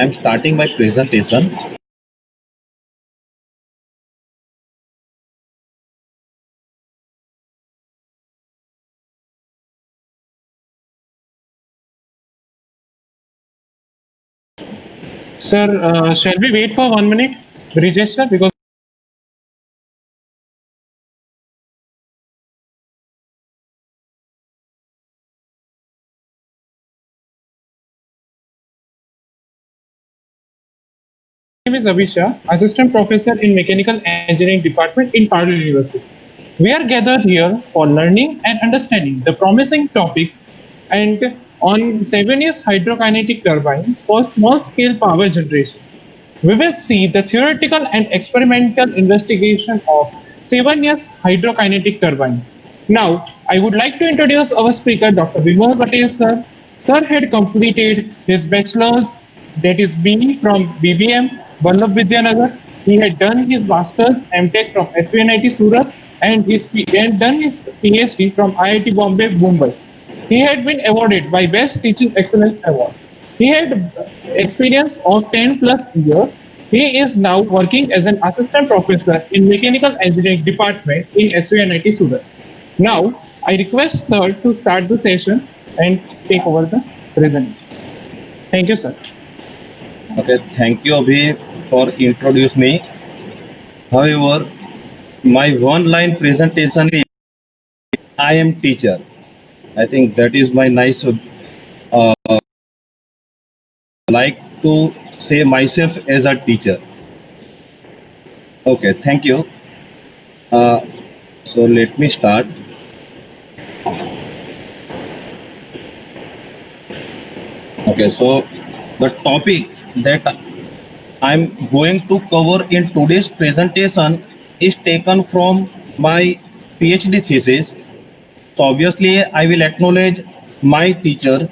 I'm starting my presentation. Sir, shall we wait for 1 minute, register? Because my name is Abhisha, Assistant Professor in Mechanical Engineering Department in Purdue University. We are gathered here for learning and understanding the promising topic and on 7 years hydrokinetic turbines for small-scale power generation. We will see the theoretical and experimental investigation of 7 years hydrokinetic turbine. Now, I would like to introduce our speaker, Dr. Vimal Patel, sir. Sir had completed his bachelor's, that is BE from BBM, Vallabh Vidyanagar. He had done his master's MTech from SVNIT Surat and done his PhD from IIT Bombay, Mumbai. He had been awarded by Best Teaching Excellence Award. He had experience of 10 plus years. He is now working as an assistant professor in mechanical engineering department in SVNIT Surat. Now, I request sir to start the session and take over the presentation. Thank you, sir. Okay, thank you, Abhi, for introduce me. However, my one-line presentation is I am teacher. I think that is my nice. Like to say myself as a teacher. Okay, thank you. So let me start. Okay, so the topic that I'm going to cover in today's presentation is taken from my PhD thesis. So obviously, I will acknowledge my teacher,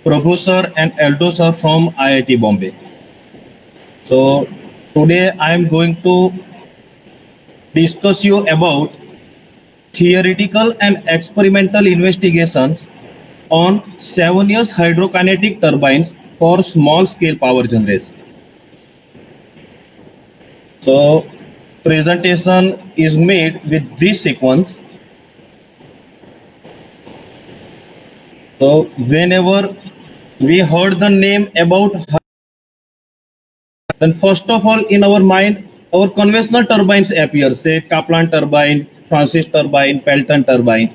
Prabhu sir and Aldo sir from IIT Bombay. So today I am going to discuss you about theoretical and experimental investigations on 7 years hydrokinetic turbines for small scale power generation. So presentation is made with this sequence. So whenever we heard the name about, then first of all in our mind our conventional turbines appear, say Kaplan turbine, Francis turbine, Pelton turbine.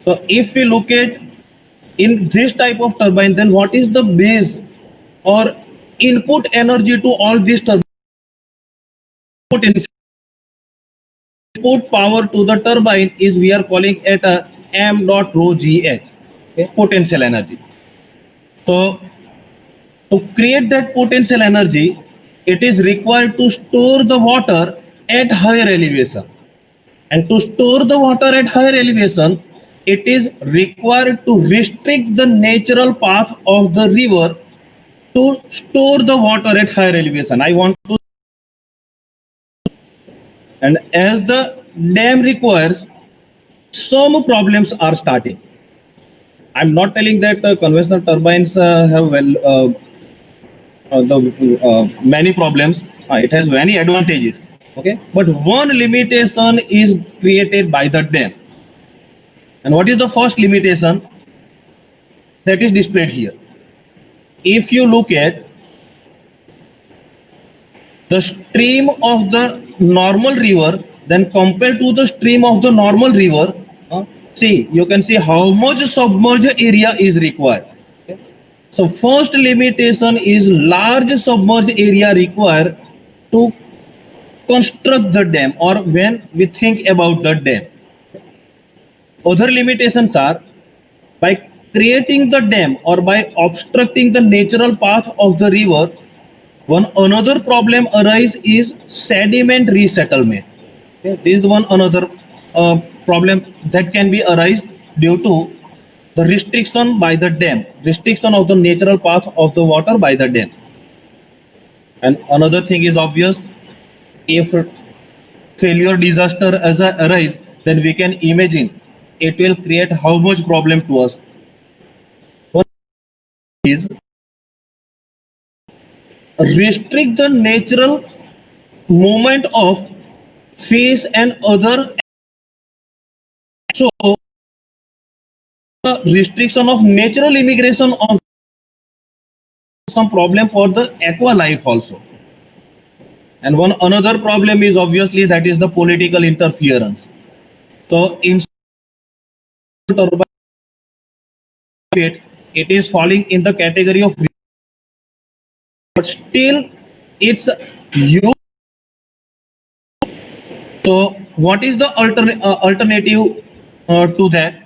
So if we look at in this type of turbine, then what is the base or input energy to all these turbines? Input power to the turbine is we are calling it a m dot rho gh, okay, potential energy. So to create that potential energy, it is required to store the water at higher elevation. And to store the water at higher elevation, it is required to restrict the natural path of the river to store the water at higher elevation. I want to, and as the dam requires, some problems are starting. I'm not telling that conventional turbines have many problems. It has many advantages. Okay, but one limitation is created by the dam. And what is the first limitation? That is displayed here. If you look at the stream of the normal river, then compared to the stream of the normal river, see, you can see how much submerged area is required. Okay? So first limitation is large submerged area required to construct the dam or when we think about the dam. Other limitations are by creating the dam or by obstructing the natural path of the river. One another problem arises is sediment resettlement. Okay? This is one another problem that can be arise due to the restriction by the dam, restriction of the natural path of the water by the dam. And another thing is obvious, if failure disaster as a arise, then we can imagine it will create how much problem to us. One is restrict the natural movement of fish and other. So restriction of natural immigration of some problem for the aqua life also. And one another problem is obviously that is the political interference. So in turbine, it is falling in the category of, but still it's used. So what is the alternative to that?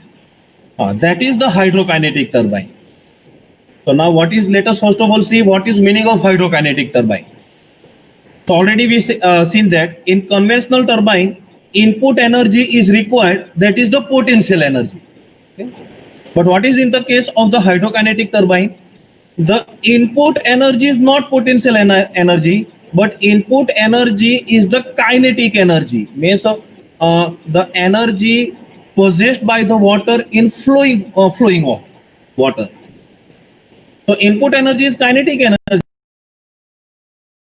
That is the hydrokinetic turbine. So now what is, let us first of all see what is meaning of hydrokinetic turbine. So already we seen that in conventional turbine, input energy is required, that is the potential energy. Okay? But what is in the case of the hydrokinetic turbine? The input energy is not potential energy, but input energy is the kinetic energy, means the energy possessed by the water in flowing of water. So input energy is kinetic energy.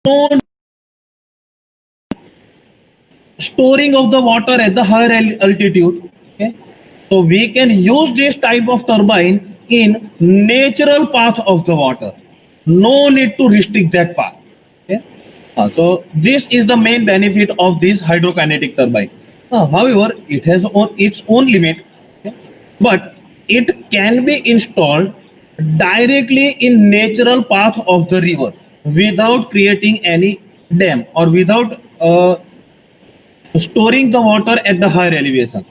No storing of the water at the higher altitude. Okay? So we can use this type of turbine in natural path of the water. No need to restrict that path. Okay? So this is the main benefit of this hydrokinetic turbine. However, it has its own limit, okay? But it can be installed directly in natural path of the river without creating any dam or without storing the water at the higher elevation.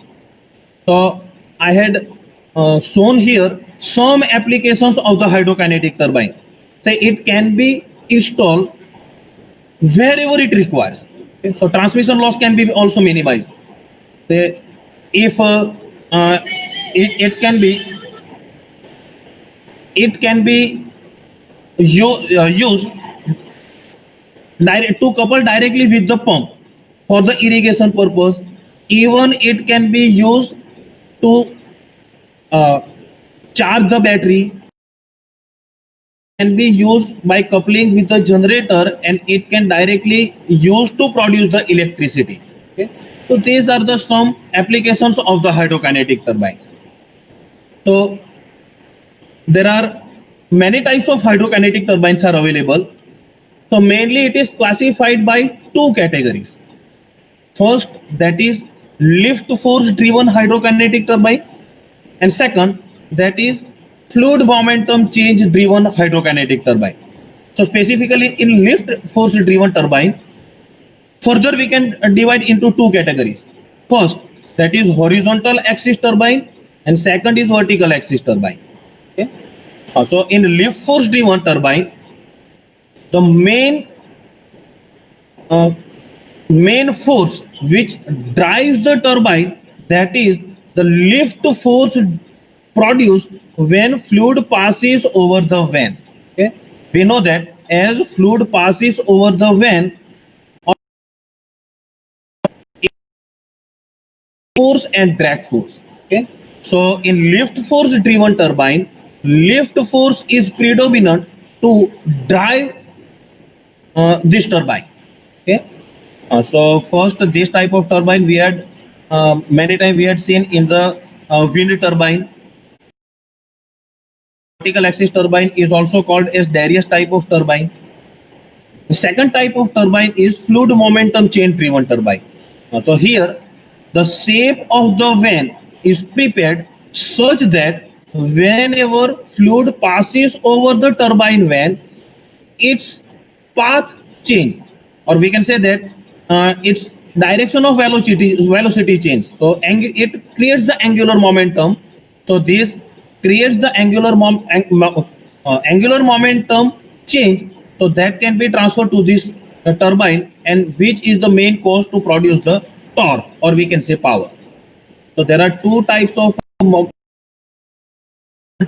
So I had shown here some applications of the hydrokinetic turbine. Say it can be installed wherever it requires. Okay? So transmission loss can be also minimized. Say if it can be used to couple directly with the pump for the irrigation purpose. Even it can be used to charge the battery, can be used by coupling with the generator, and it can directly use to produce the electricity. Okay? So these are the some applications of the hydrokinetic turbines. So there are many types of hydrokinetic turbines are available. So mainly it is classified by two categories. First, that is lift force driven hydrokinetic turbine, and second, that is fluid momentum change driven hydrokinetic turbine. So specifically in lift force driven turbine, further we can divide into two categories. First, that is horizontal axis turbine, and second is vertical axis turbine. Okay? So in lift force driven turbine, the main force which drives the turbine, that is the lift force produced when fluid passes over the vane. Okay? We know that as fluid passes over the vane, force and drag force. Okay? So in lift force driven turbine, lift force is predominant to drive this turbine. Okay? So first, this type of turbine we had many times we had seen in the wind turbine. Vertical axis turbine is also called as Darius type of turbine. The second type of turbine is fluid momentum change driven turbine. So here, the shape of the vane is prepared such that whenever fluid passes over the turbine vane, its path change, or we can say that its direction of velocity change. So it creates the angular momentum. So this creates the angular momentum change. So that can be transferred to this turbine, and which is the main cause to produce the torque, or we can say power. So there are two types of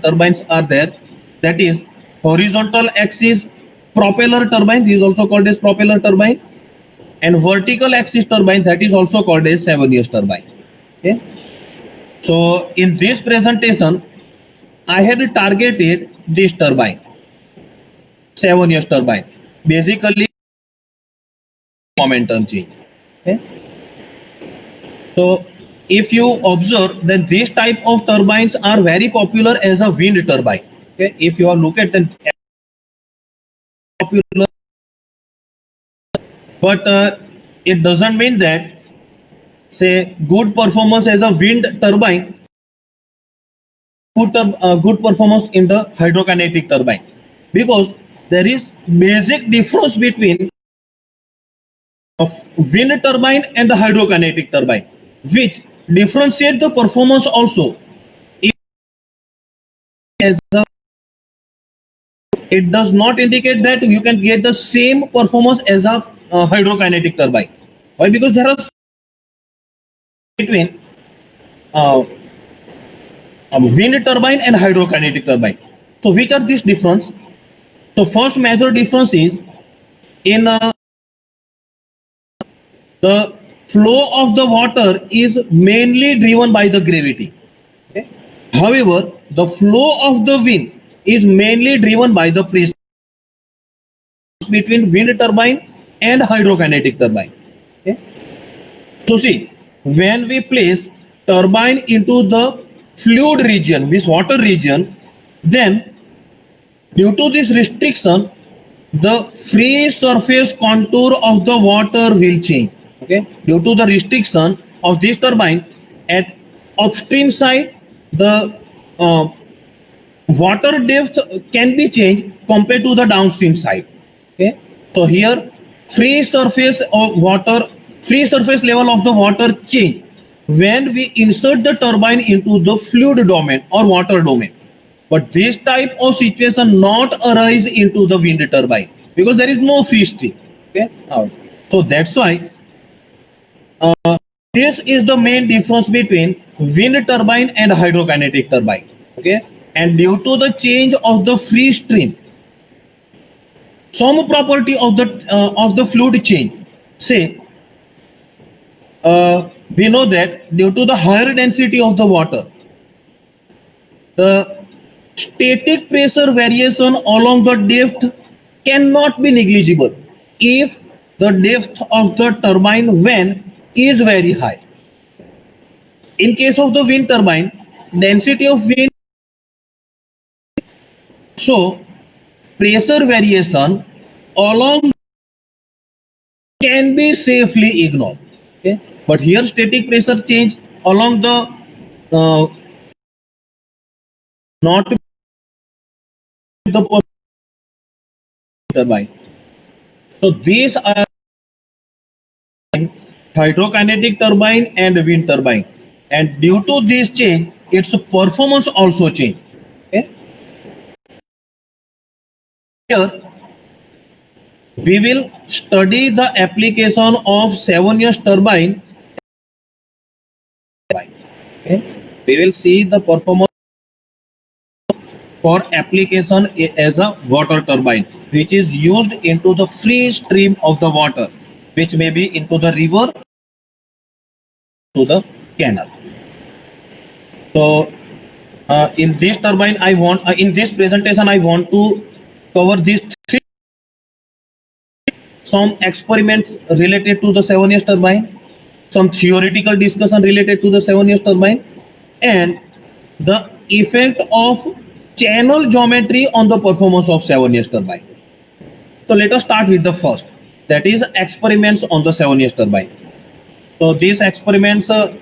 turbines are there. That is horizontal axis propeller turbine, this is also called as propeller turbine, and vertical axis turbine, that is also called as Savonius turbine. Okay? So in this presentation, I had targeted this turbine, Savonius turbine. basically momentum change. Okay. So if you observe that these type of turbines are very popular as a wind turbine. Okay. If you are look at the popular, but it doesn't mean that say good performance as a wind turbine, good performance in the hydrokinetic turbine, because there is basic difference between of wind turbine and the hydrokinetic turbine, which differentiate the performance also. As a, it does not indicate that you can get the same performance as a hydrokinetic turbine. Why? Because there are between uh, wind turbine and hydrokinetic turbine. So which are these difference? So first major difference is in the flow of the water is mainly driven by the gravity. Okay? However, the flow of the wind is mainly driven by the pressure between wind turbine and hydrokinetic turbine. Okay? So see, when we place turbine into the fluid region, this water region, then due to this restriction, the free surface contour of the water will change. Okay, due to the restriction of this turbine, at upstream side, the water depth can be changed compared to the downstream side. Okay, so here free surface of water, free surface level of the water change when we insert the turbine into the fluid domain or water domain. But this type of situation not arise into the wind turbine because there is no free stream. Okay, so that's why this is the main difference between wind turbine and hydrokinetic turbine. Okay, and due to the change of the free stream, some property of the fluid change. Say, we know that due to the higher density of the water, the static pressure variation along the depth cannot be negligible if the depth of the turbine vane is very high. In case of the wind turbine, density of wind, so pressure variation along can be safely ignored. Okay, but here static pressure change along the not the turbine. So these are hydrokinetic turbine and wind turbine, and due to this change, its performance also change. Okay, here we will study the application of 7 years turbine. Okay, we will see the performance for application as a water turbine, which is used into the free stream of the water, which may be into the river to the canal. So in this turbine, I want in this presentation, I want to cover these three some experiments related to the 7 years turbine, some theoretical discussion related to the 7 years turbine, and the effect of channel geometry on the performance of 7 years turbine. So let us start with the first, that is experiments on the 7 years turbine. So these experiments uh,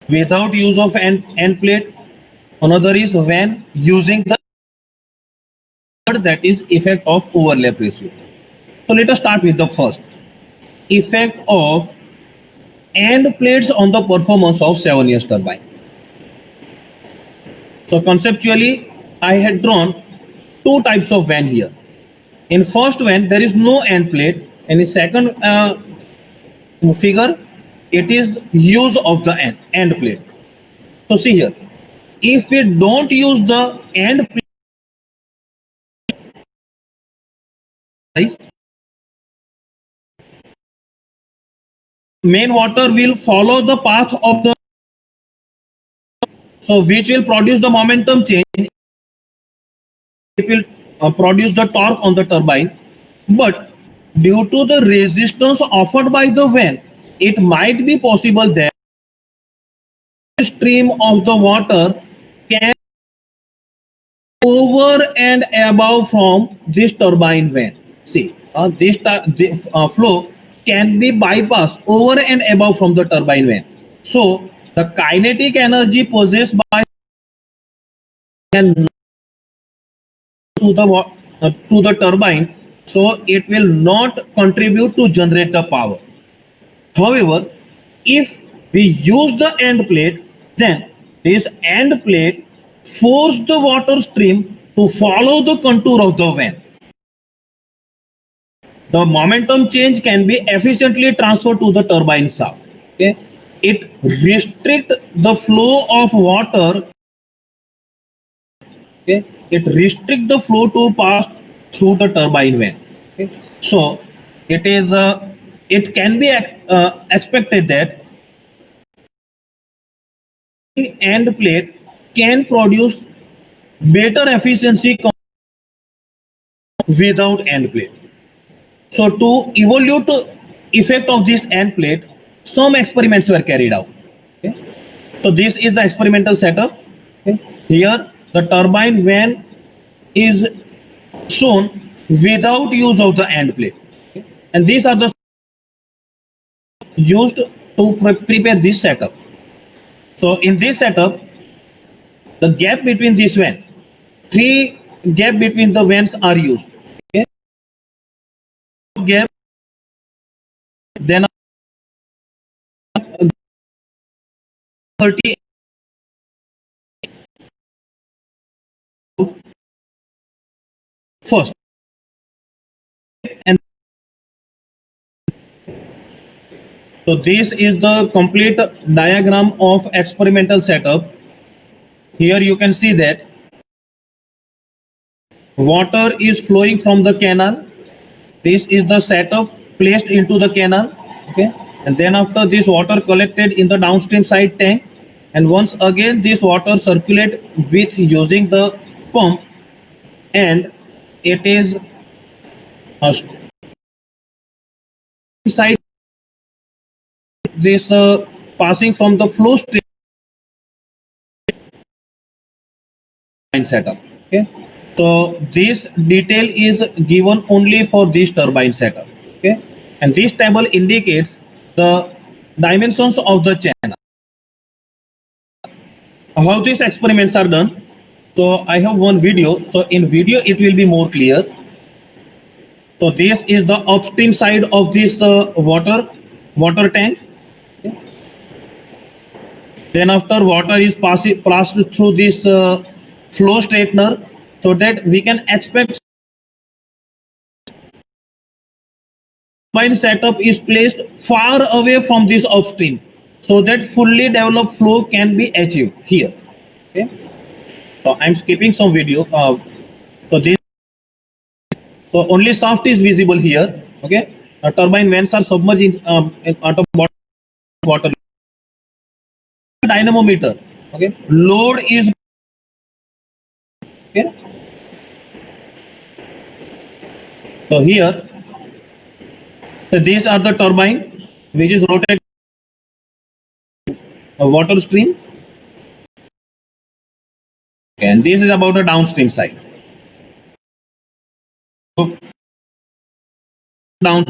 without use of end plate. Another is when using the that is effect of overlap ratio. So let us start with the first, effect of end plates on the performance of 7 years turbine. So conceptually, I had drawn two types of vane here. In first vane, there is no end plate, and in second figure, it is use of the end plate. So see here, if we don't use the end plate, main water will follow the path of the So which will produce the momentum change. It will produce the torque on the turbine, but due to the resistance offered by the vane, it might be possible that the stream of the water can over and above from this turbine vane. See, this flow can be bypassed over and above from the turbine vane. So the kinetic energy possessed by can to the turbine, so it will not contribute to generate the power. However, if we use the end plate, then this end plate force the water stream to follow the contour of the vane. The momentum change can be efficiently transferred to the turbine shaft. Okay, it restricts the flow of water. Okay, it restricts the flow to pass through the turbine vane. Okay, so it can be expected that end plate can produce better efficiency without end plate. So to evaluate the effect of this end plate, some experiments were carried out. Okay. So this is the experimental setup. Okay. Here the turbine vane is shown without use of the end plate. Okay. And these are the used to prepare this setup. So in this setup, the gap between this vane, three gap between the vanes are used. Okay. Gap, then 30 first, and so this is the complete diagram of experimental setup. Here you can see that water is flowing from the canal. This is the setup placed into the canal. Okay, and then after this water collected in the downstream side tank, and once again this water circulate with using the pump, and it is side this passing from the flow stream setup. Okay, so this detail is given only for this turbine setup. Okay, and this table indicates the dimensions of the channel. How these experiments are done. So I have one video. So in video it will be more clear. So this is the upstream side of this water tank. Okay. Then after water is passed through this flow straightener, so that we can expect turbine setup is placed far away from this upstream, so that fully developed flow can be achieved here. Okay. So I'm skipping some video. So only shaft is visible here. Okay. Turbine vanes are submerged in water. Dynamometer. Okay. Load is okay. So here, so these are the turbine which is rotated a water stream. Okay, and this is about the downstream side. So down,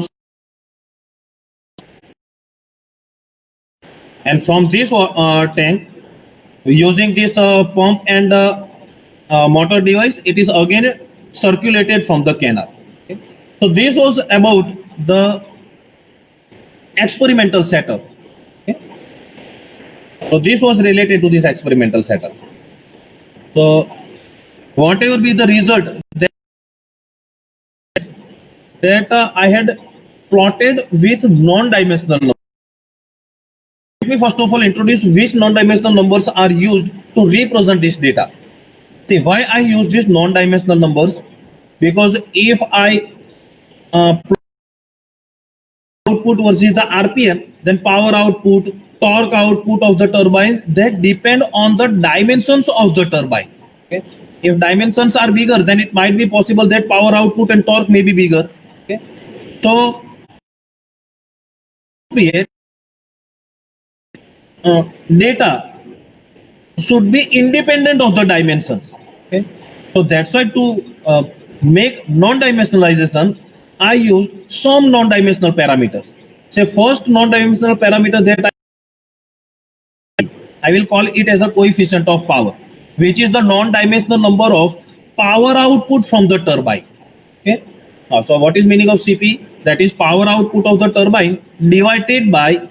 and from this tank, using this pump and motor device, it is again circulated from the canal. Okay. So this was about the experimental setup. Okay. So this was related to this experimental setup. So whatever be the result that I had plotted with non-dimensional numbers. Let me first of all introduce which non-dimensional numbers are used to represent this data. See why I use these non-dimensional numbers, because if I output versus the RPM, then power output, torque output of the turbine, that depend on the dimensions of the turbine. Okay. If dimensions are bigger, then it might be possible that power output and torque may be bigger. Okay. So data should be independent of the dimensions. Okay. So that's why to make non-dimensionalization, I use some non-dimensional parameters. Say first non-dimensional parameter that I will call it as a coefficient of power, which is the non-dimensional number of power output from the turbine. Okay. So what is meaning of CP? That is power output of the turbine divided by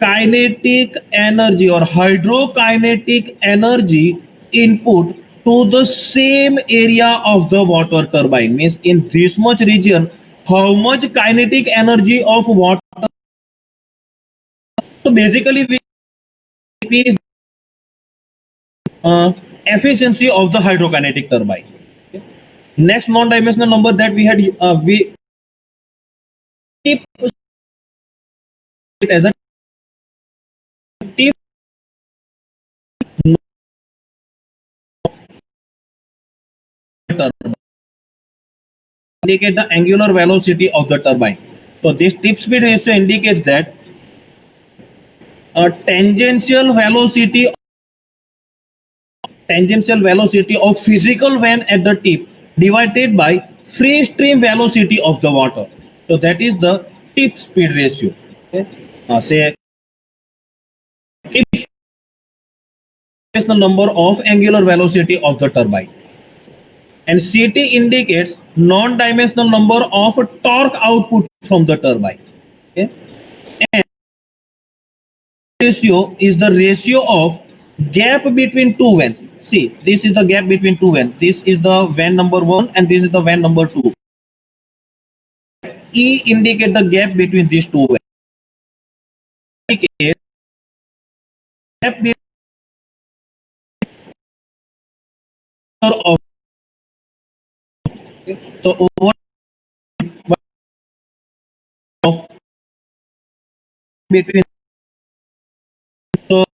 kinetic energy or hydrokinetic energy input to the same area of the water turbine. Means in this much region, how much kinetic energy of water. So basically, we is efficiency of the hydrokinetic turbine. Okay. Next non-dimensional number that we had, we keep it as a T turbine. Indicate the angular velocity of the turbine. So this tip speed ratio indicates that a tangential velocity of physical vane at the tip divided by free stream velocity of the water. So that is the tip speed ratio. Okay. Say tip is the number of angular velocity of the turbine. And CT indicates non-dimensional number of torque output from the turbine. Okay. And ratio is the ratio of gap between two vanes. See, this is the gap between two vanes. This is the vane number 1 and this is the vane number 2. E indicate the gap between these two vanes. Indicate gap between of. So over of between, so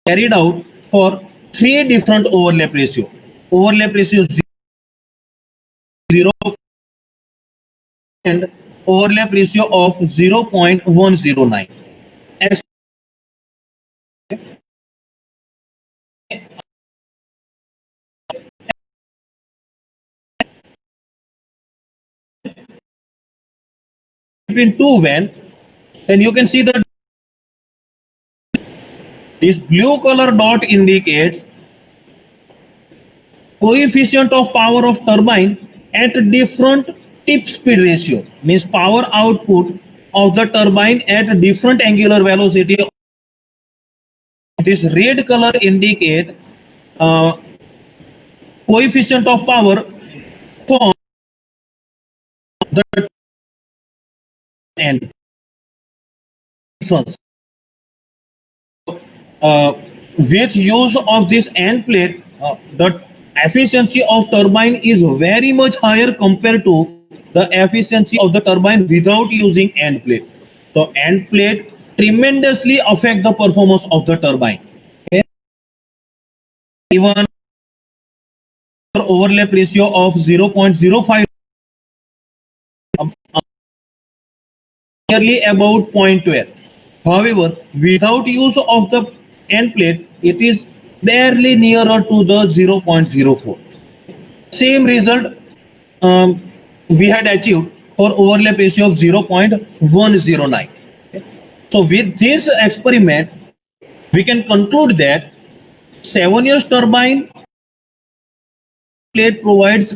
carried out for 3 different overlap ratio. Overlap ratio 0 and overlap ratio of 0.109. Between two vanes, then you can see that this blue color dot indicates coefficient of power of turbine at different tip speed ratio, means power output of the turbine at different angular velocity. This red color indicate coefficient of power for the end difference. With use of this end plate, the efficiency of turbine is very much higher compared to the efficiency of the turbine without using end plate. So end plate tremendously affect the performance of the turbine. Okay. Even overlap ratio of 0.05, nearly about 0.12. However, without use of the end plate, it is barely nearer to the 0.04. Same result we had achieved for overlap ratio of 0.109. So with this experiment, we can conclude that 7 years turbine plate provides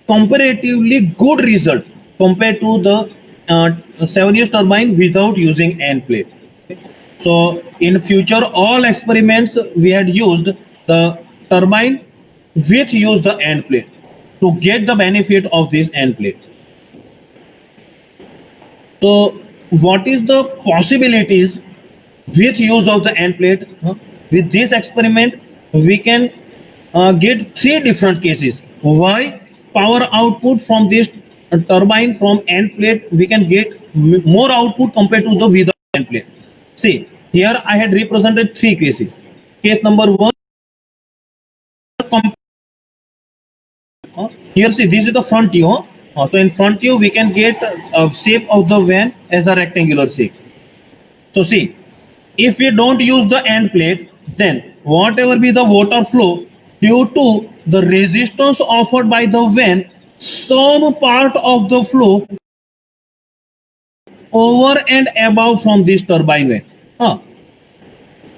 comparatively good result compared to the 7 years turbine without using end plate. So in future, all experiments we had used the turbine with use the end plate to get the benefit of this end plate. So what is the possibilities with use of the end plate? With this experiment, we can get 3 different cases. Why power output from this turbine from end plate, we can get more output compared to the without end plate. See, here I had represented three cases. Case number one, here see, this is the front view. So in front view, we can get shape of the van as a rectangular shape. So see, if we don't use the end plate, then whatever be the water flow, due to the resistance offered by the van, some part of the flow over and above from this turbine van.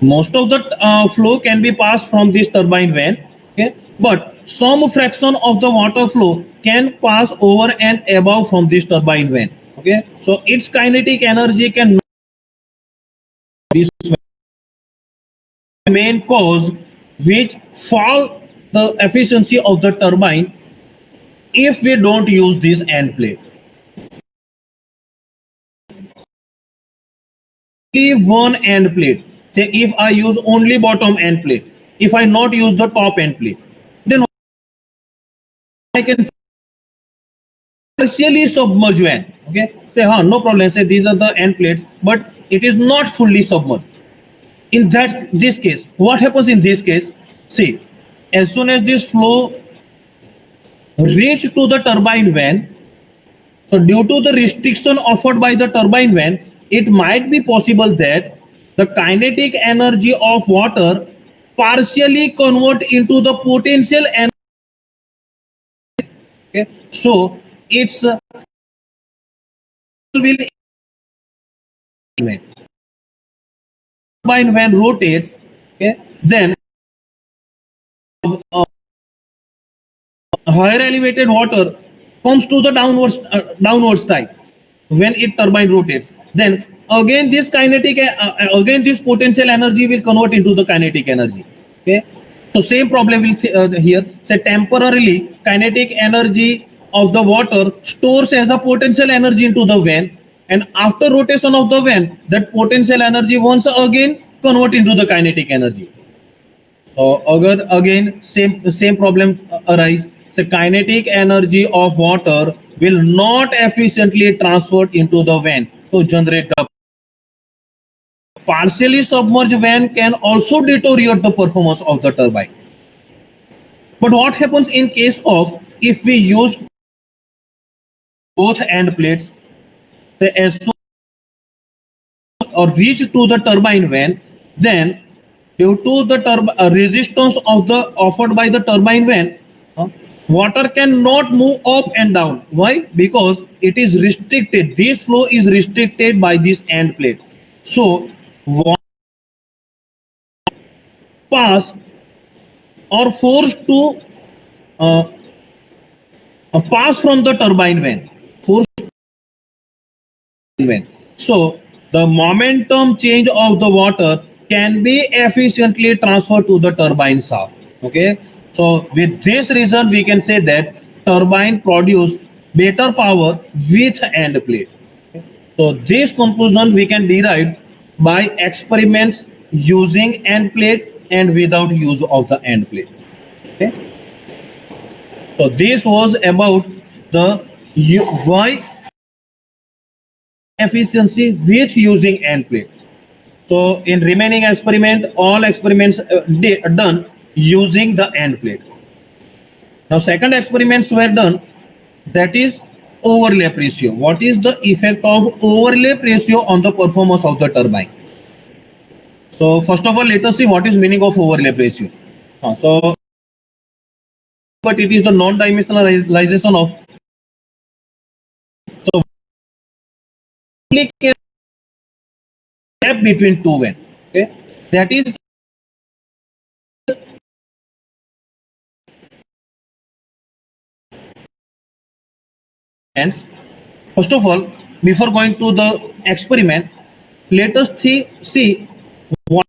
Most of the flow can be passed from this turbine van, okay, but some fraction of the water flow can pass over and above from this turbine van. Okay, so its kinetic energy can this main cause which fall the efficiency of the turbine if we don't use this end plate. Only one end plate. Say if I use only bottom end plate, if I not use the top end plate, then I can partially submerge van. Okay, say no problem. Say these are the end plates, but it is not fully submerged. In this case, what happens in this case? See, as soon as this flow reach to the turbine van, so due to the restriction offered by the turbine van, it might be possible that the kinetic energy of water partially convert into the potential energy. Okay, so it's will turbine van rotates. Okay, then higher elevated water comes to the downwards type when it turbine rotates. Then again this kinetic again this potential energy will convert into the kinetic energy. Okay, so same problem will here. Say temporarily kinetic energy of the water stores as a potential energy into the van, and after rotation of the van, that potential energy once again convert into the kinetic energy. Again, same problem arise. So kinetic energy of water will not efficiently transfer into the van to generate the partially submerged van can also deteriorate the performance of the turbine. But what happens in case of if we use both end plates, say as soon or reach to the turbine van, then due to the resistance of the offered by the turbine van, water cannot move up and down. Why? Because it is restricted. This flow is restricted by this end plate. So water pass or forced to uh, pass from the turbine van. Forced van. So the momentum change of the water can be efficiently transferred to the turbine shaft. Okay, so with this reason we can say that turbine produce better power with end plate. So this conclusion we can derive by experiments using end plate and without use of the end plate. Okay, so this was about the why efficiency with using end plate. So in remaining experiment, all experiments done using the end plate. Now second experiments were done, that is overlap ratio. What is the effect of overlap ratio on the performance of the turbine? So first of all, let us see what is meaning of overlap ratio. But it is the non-dimensionalization of so gap between two van. Okay, that is hence. First of all, before going to the experiment, let us see what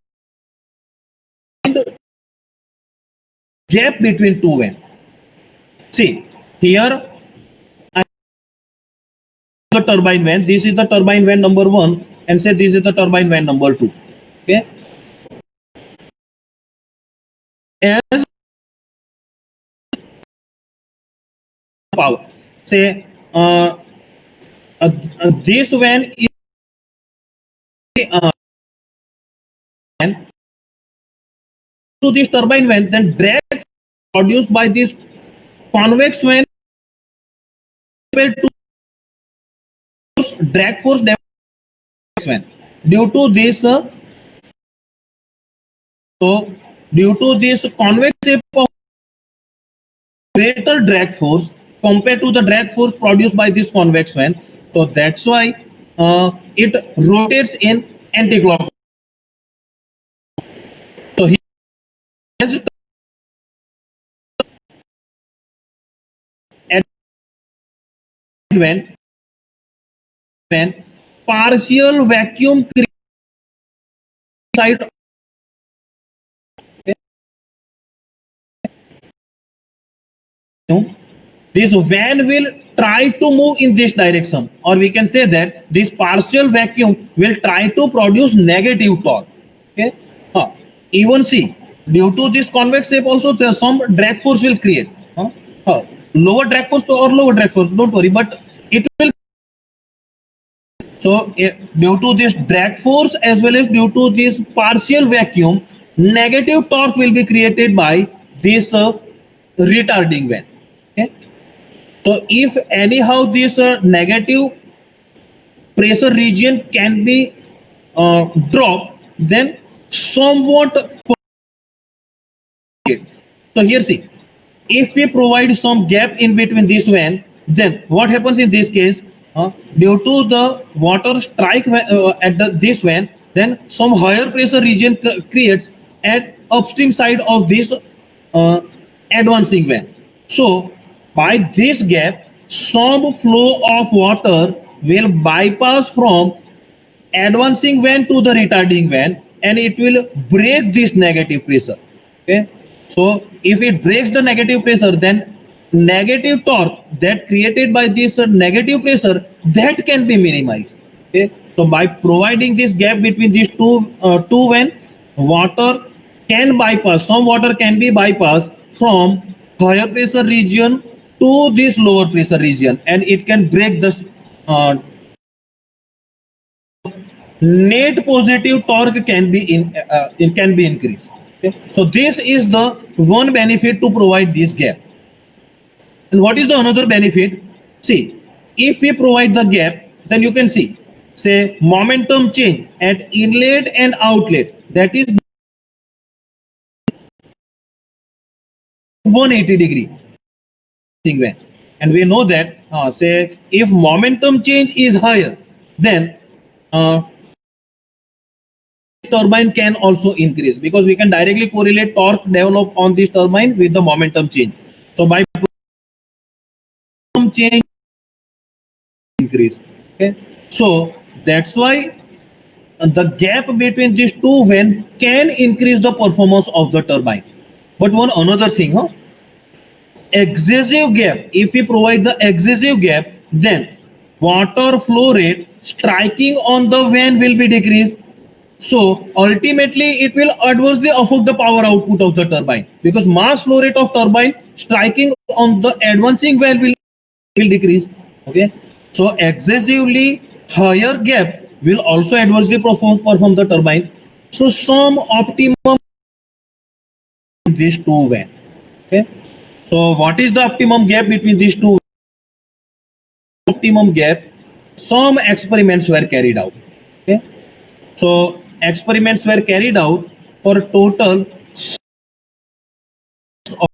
gap between two van. See here the turbine van. This is the turbine van number 1, and say this is the turbine van number 2. Okay. As power, say uh, this van is to this turbine vent, then drag produced by this convex vent compared to drag force vent. Due to this, due to this convex shape of greater drag force compared to the drag force produced by this convex vent, so that's why it rotates in anti-clockwise. So he has when partial vacuum side, this van will try to move in this direction, or we can say that this partial vacuum will try to produce negative torque. Okay, even see, due to this convex shape also there some drag force will create. Lower drag force or lower drag force, don't worry, but it will. So due to this drag force as well as due to this partial vacuum, negative torque will be created by this retarding van. Okay. So if anyhow this negative pressure region can be dropped, then somewhat. So here see, if we provide some gap in between this van, then what happens in this case? Due to the water strike at this van, then some higher pressure region creates at upstream side of this advancing van. So by this gap, some flow of water will bypass from advancing van to the retarding van, and it will break this negative pressure. Okay, so if it breaks the negative pressure, then negative torque that created by this negative pressure, that can be minimized. Okay, so by providing this gap between these two van, water can bypass, some water can be bypassed from higher pressure region to this lower pressure region, and it can break the net positive torque can be it can be increased. Okay, so this is the one benefit to provide this gap. And what is the another benefit? See, if we provide the gap, then you can see, say, momentum change at inlet and outlet, that is 180-degree. And we know that, say, if momentum change is higher, then turbine can also increase, because we can directly correlate torque developed on this turbine with the momentum change. So by change increase. Okay, so that's why the gap between these two van can increase the performance of the turbine. But one another thing, excessive gap, if we provide the excessive gap, then water flow rate striking on the van will be decreased. So ultimately it will adversely affect the power output of the turbine, because mass flow rate of turbine striking on the advancing van will decrease. Okay, so excessively higher gap will also adversely perform the turbine. So some optimum in these two van. Okay, so what is the optimum gap between these two? Optimum gap, some experiments were carried out. Okay, so experiments were carried out for total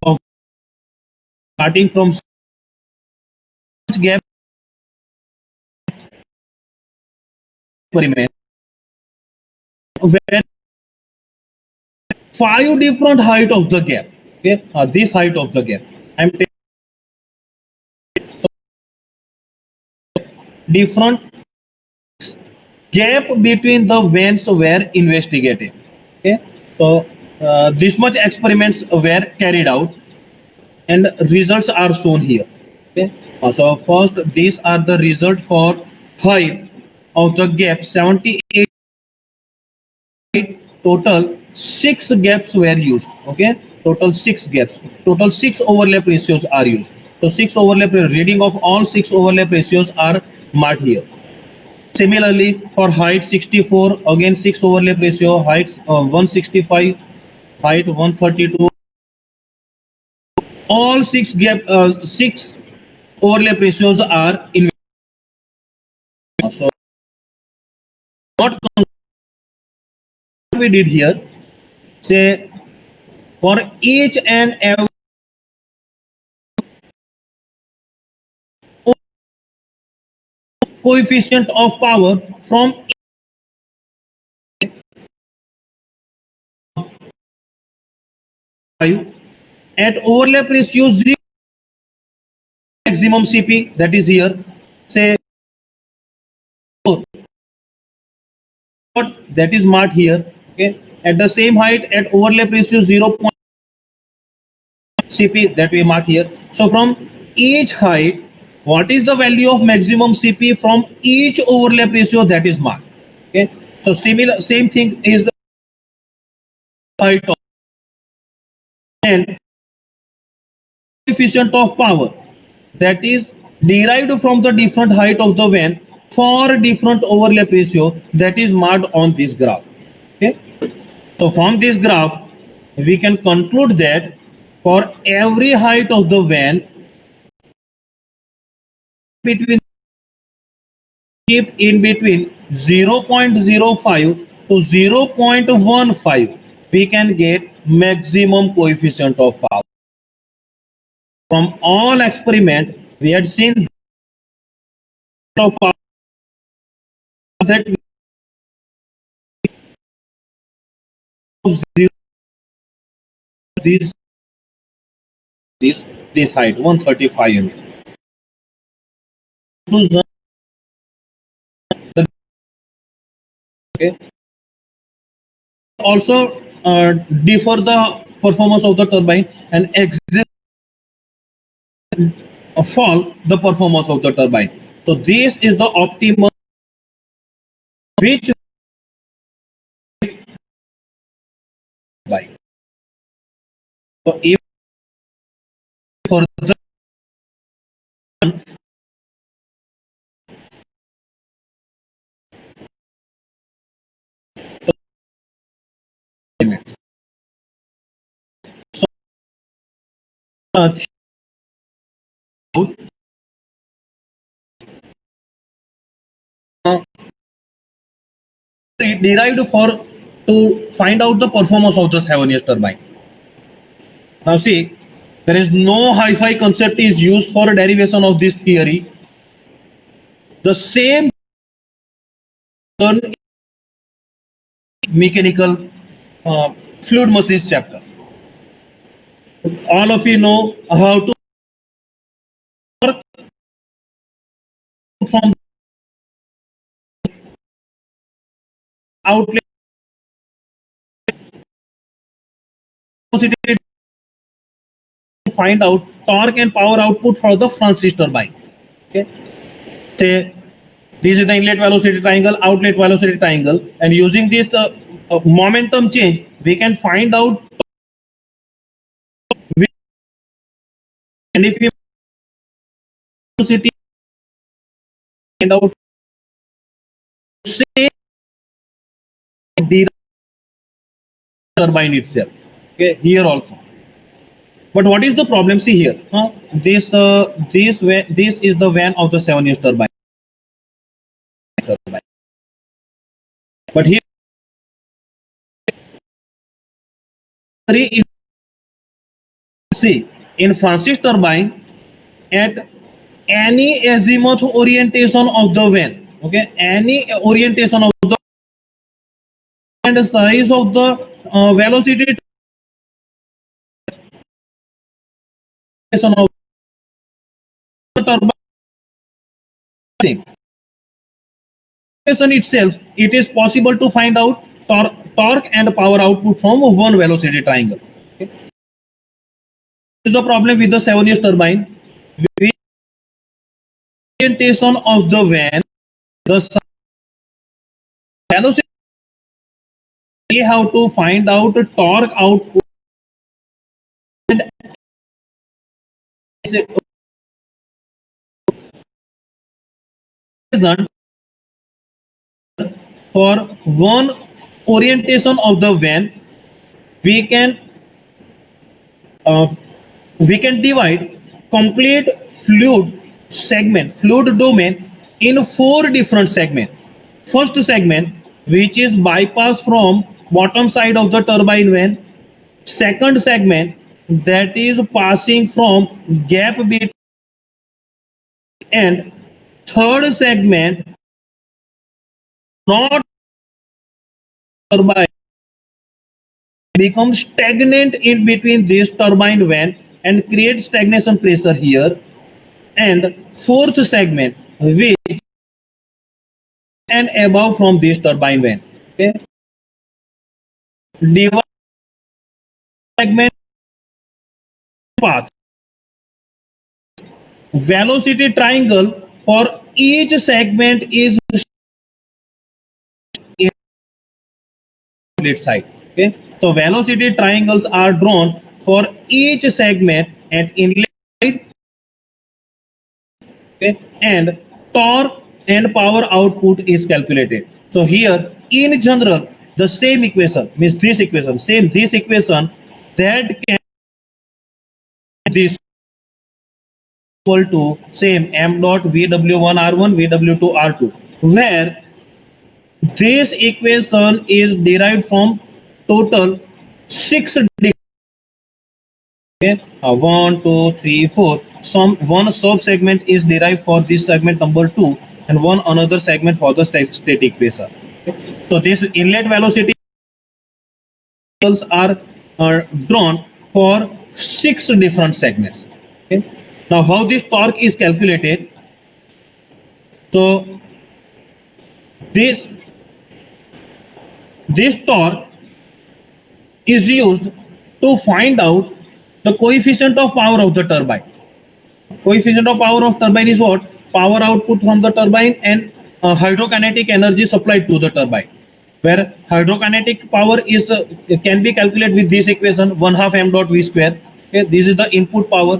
of starting from gap experiment where 5 different height of the gap. Okay, this height of the gap, I'm taking different gap between the vans were investigated. Okay, so this much experiments were carried out, and results are shown here. Okay, so first these are the result for height of the gap 78. Total 6 gaps were used. Okay, total 6 gaps, total 6 overlap ratios are used. So 6 overlap reading of all 6 overlap ratios are marked here. Similarly, for height 64, again 6 overlap ratio, height 165, height 132. All six overlap ratios are in. So what we did here, say for each and every coefficient of power from at overlap ratio 0 maximum CP, that is here, say that is marked here. Okay, at the same height at overlap ratio 0 CP that we mark here. So from each height, what is the value of maximum CP from each overlap ratio, that is marked. Okay, so same thing is the height of and coefficient of power that is derived from the different height of the van for different overlap ratio, that is marked on this graph. Okay, so from this graph we can conclude that for every height of the van between keep in between 0.05 to 0.15, we can get maximum coefficient of power. From all experiment, we had seen of power that zero, this this height 135 mm. Okay. Also differ the performance of the turbine and exist fall the performance of the turbine. So this is the optimum which by. So if further limits. So derived for to find out the performance of the 7-year turbine. Now see, there is no hi-fi concept is used for a derivation of this theory. The same mechanical fluid machines chapter. All of you know how to work from outlet velocity to find out torque and power output for the Francis turbine. Okay, say this is the inlet velocity triangle, outlet velocity triangle, and using this momentum change, we can find out. And if we velocity find out say the turbine itself. Okay, here also. But what is the problem? See here, this is the van of the 7-year turbine. But here, see in Francis turbine at any azimuth orientation of the van. Okay, any orientation of the and the size of the velocity of the turbine itself, it is possible to find out torque and power output from one velocity triangle. Okay. This is the problem with the 7-year turbine. With orientation of the van, the velocity, we have to find out torque output and Present for one orientation of the van, we can uh, we can divide complete fluid domain in four different segments. First segment, which is bypass from bottom side of the turbine van. Second segment, that is passing from gap between, and third segment, not turbine, become stagnant in between this turbine van and create stagnation pressure here. And fourth segment, which and above from this turbine van. Okay, divide segment path. Velocity triangle for each segment is inlet side. Okay, so velocity triangles are drawn for each segment at inlet side. Okay, and torque and power output is calculated. So here, in general, the same equation means this equation, this equation that can this equal to same m dot vw1 r1 vw2 r2, where this equation is derived from total 6 degrees. Okay, 1 2 3 4, some one sub segment is derived for this segment number 2 and one another segment for the static pressure. Okay. So this inlet velocity are drawn for 6 different segments. Okay. Now how this torque is calculated? So this torque is used to find out the coefficient of power of the turbine. Coefficient of power of turbine is what? Power output from the turbine and hydrokinetic energy supplied to the turbine. Where hydrokinetic power is can be calculated with this equation 1/2 m dot v square. Okay, this is the input power,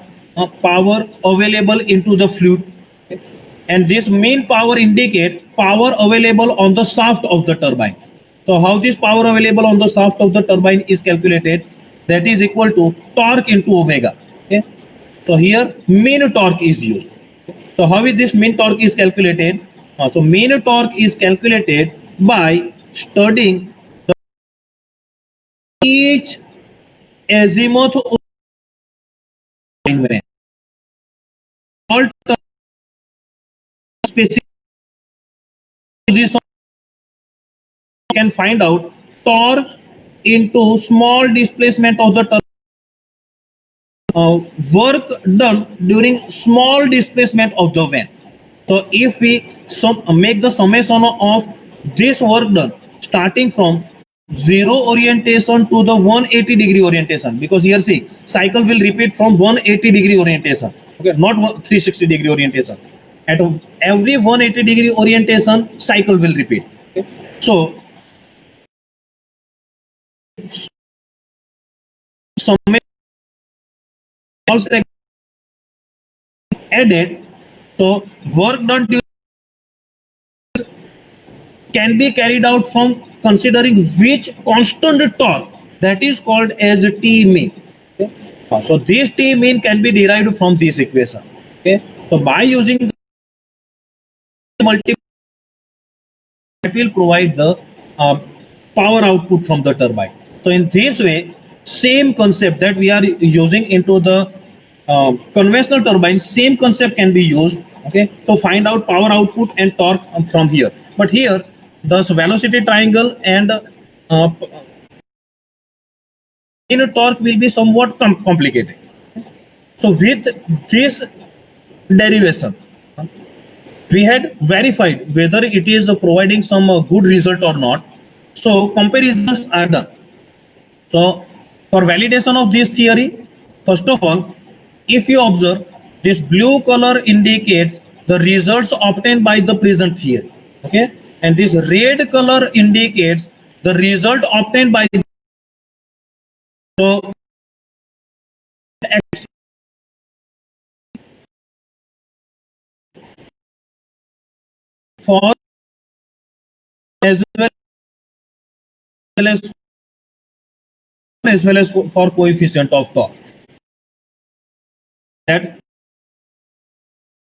power available into the fluid. Okay. And this mean power indicate power available on the shaft of the turbine. So how this power available on the shaft of the turbine is calculated? That is equal to torque into omega. Okay. So here mean torque is used. So how is this mean torque is calculated? So mean torque is calculated by studying each azimuth all specific position can find out torque into small displacement of the work done during small displacement of the van. So if we make the summation of this work done starting from 0 orientation to the 180-degree orientation, because here see cycle will repeat from 180-degree orientation, okay, not 360-degree orientation. At every 180-degree orientation cycle will repeat. Okay. So summation also added, so work done can be carried out from considering which constant torque, that is called as T mean. Okay. So this T mean can be derived from this equation. Okay. So by using multiple, it will provide the power output from the turbine. So in this way, same concept that we are using into the conventional turbine, same concept can be used, okay, to find out power output and torque from here. But here, the velocity triangle and in torque will be somewhat complicated. So with this derivation, we had verified whether it is providing some good result or not. So comparisons are done. So for validation of this theory, first of all, if you observe, this blue color indicates the results obtained by the present theory. Okay, and this red color indicates the result obtained by the, so for as well as for coefficient of torque. That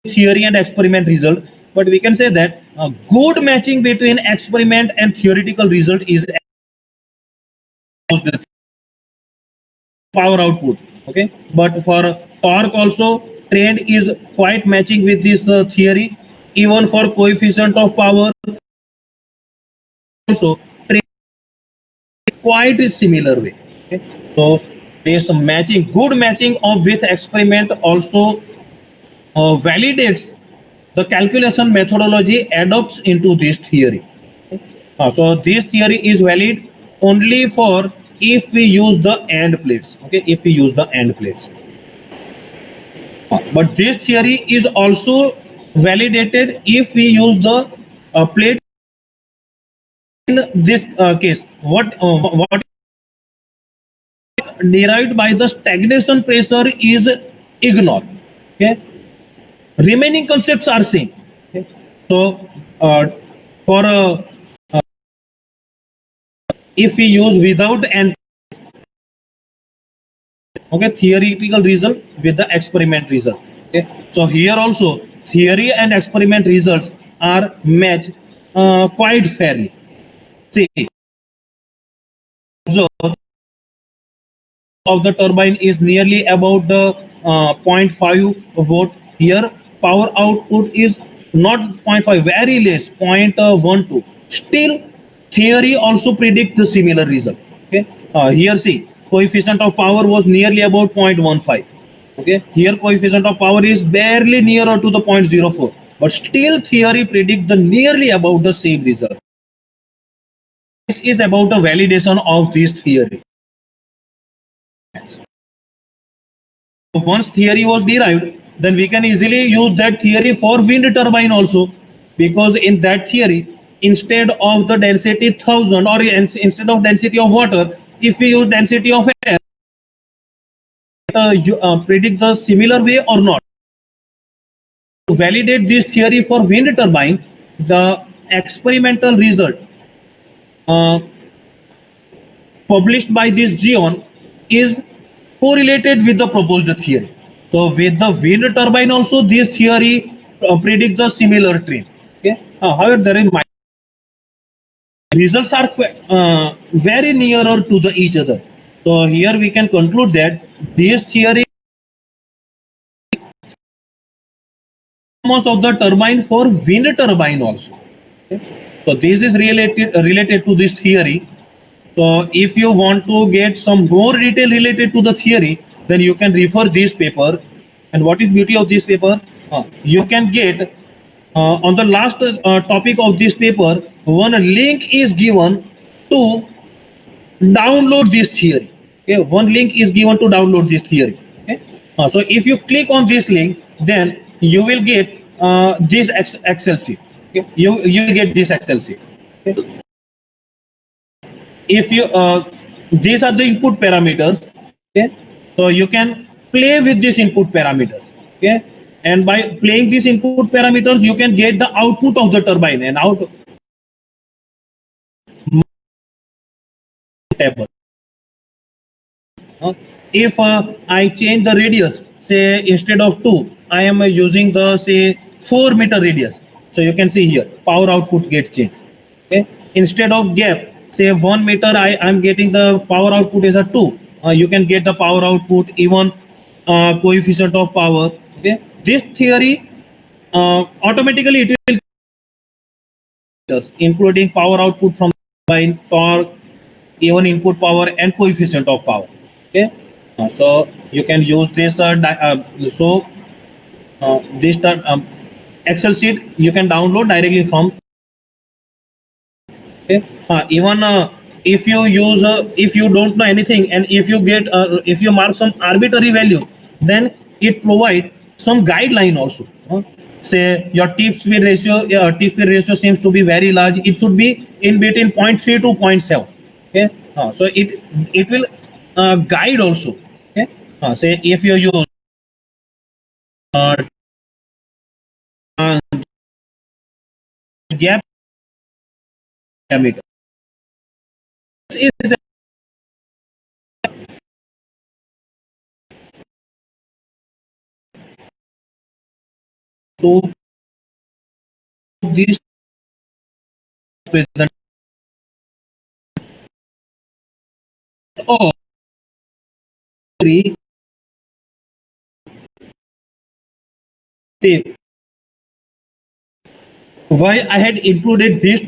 theory and experiment result, but we can say that a good matching between experiment and theoretical result is power output. Okay, but for torque also trend is quite matching with this theory. Even for coefficient of power also trend quite a similar way. Okay, so this matching, good matching of with experiment also validates the calculation methodology adopts into this theory. So this theory is valid only for if we use the end plates. Okay, if we use the end plates. But this theory is also validated if we use the plate. In this case, what derived by the stagnation pressure is ignored. Okay, remaining concepts are same. Okay? So for if we use without and okay, theoretical result with the experiment result. Okay, so here also theory and experiment results are matched quite fairly. See, so of the turbine is nearly about the 0.5 volt. Here power output is not 0.5, very less, 0.12. Still theory also predict the similar result. Okay, here see coefficient of power was nearly about 0.15. Okay, here coefficient of power is barely nearer to the 0.04, but still theory predict the nearly about the same result. This is about the validation of this theory. Once theory was derived, then we can easily use that theory for wind turbine also, because in that theory, instead of the density 1000 or instead of density of water, if we use density of air, you predict the similar way or not. To validate this theory for wind turbine, the experimental result uh, published by this Geon is correlated with the proposed theory. So with the wind turbine also, this theory predict the similar trend. Okay. However, there is results are very nearer to the each other. So here we can conclude that this theory of the turbine for wind turbine also. Okay. So this is related to this theory. So if you want to get some more detail related to the theory, then you can refer this paper. And what is beauty of this paper? You can get on the last topic of this paper, one link is given to download this theory. Okay, one link is given to download this theory. Okay, so if you click on this link, then you will get this Excel sheet. Okay, you will get this Excel sheet. Okay. If you these are the input parameters. Okay, so you can play with these input parameters. Okay, and by playing these input parameters, you can get the output of the turbine and out table. If I change the radius, say instead of 2, I am using the say 4 meter radius. So you can see here power output gets changed. Okay, instead of gap, say 1 meter, I am getting the power output is a 2. You can get the power output even coefficient of power. Okay, this theory automatically it will including power output from turbine, torque, even input power and coefficient of power. Okay, so you can use this. This Excel sheet you can download directly from. Okay, even if you use if you don't know anything and if you get if you mark some arbitrary value, then it provide some guideline also. Say your tip speed ratio seems to be very large. It should be in between 0.3 to 0.7. Okay, so it will guide also. Okay, say if you use diameter. This is to this present of three tape. Why I had included this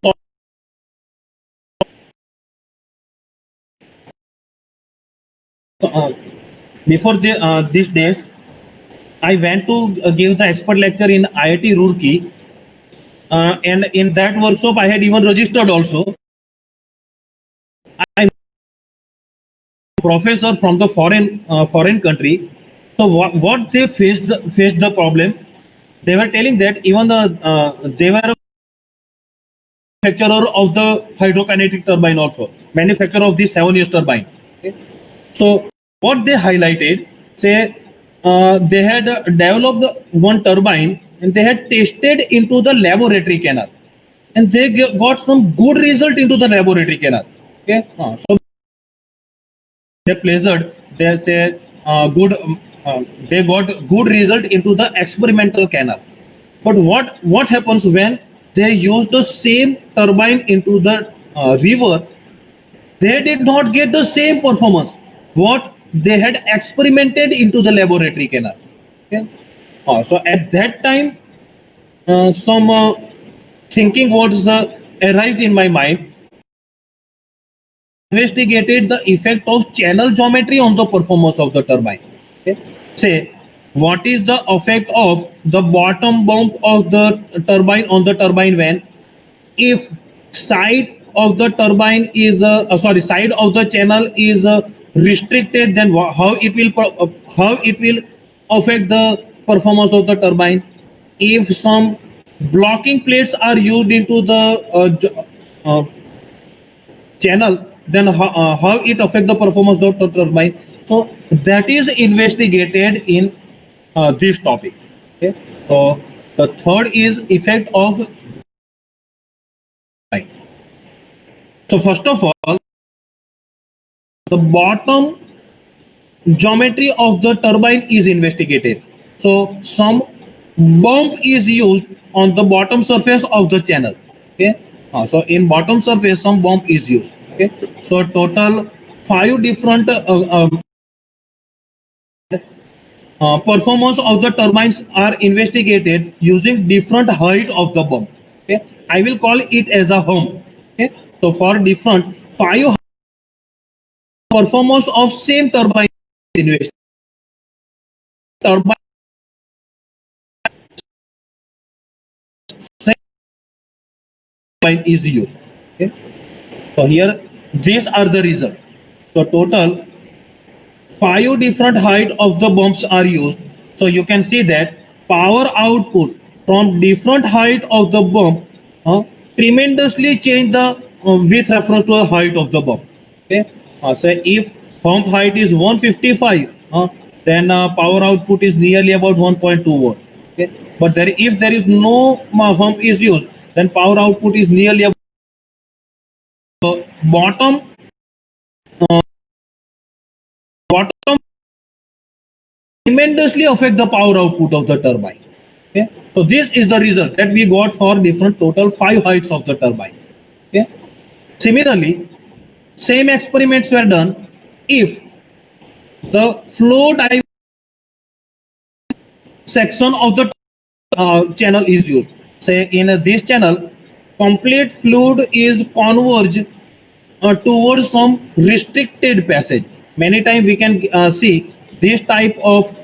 before these days, I went to give the expert lecture in IIT Roorkee, and in that workshop I had even registered also. I professor from the foreign country. So what they faced the problem. They were telling that even they were manufacturer of the hydrokinetic turbine also, manufacturer of the 7 years turbine. Okay. So what they highlighted, say they had developed one turbine and they had tested into the laboratory canal, and they got some good result into the laboratory canal. Okay, so they pleasured. They say they got good result into the experimental canal. But what happens when they use the same turbine into the river? They did not get the same performance what they had experimented into the laboratory canal. Okay? So at that time, some thinking was arised in my mind. Investigated the effect of channel geometry on the performance of the turbine. Okay? Say, what is the effect of the bottom bump of the turbine on the turbine when if side of the turbine is side of the channel is restricted, then how it will affect the performance of the turbine. If some blocking plates are used into the channel, then how it affect the performance of the turbine. So that is investigated in this topic. Okay, so the third is effect of. So first of all, the bottom geometry of the turbine is investigated. So some bump is used on the bottom surface of the channel. Okay. So in bottom surface, some bump is used. Okay. So total 5 different performance of the turbines are investigated using different height of the bump. Okay. I will call it as a hump. Okay. So for different 5 performance of same turbine invest turbine turbine is used. Okay. So here these are the result. So total 5 different height of the bumps are used. So you can see that power output from different height of the bump tremendously change the with reference to the height of the bump. Okay. So if pump height is 155, then power output is nearly about 1.2 watt. Okay. But if there is no pump is used, then power output is nearly about bottom bottom tremendously affect the power output of the turbine. Okay. So this is the result that we got for different total 5 heights of the turbine. Okay. Similarly, same experiments were done if the flow section of the channel is used. Say in this channel, complete fluid is converged towards some restricted passage. Many times we can see this type of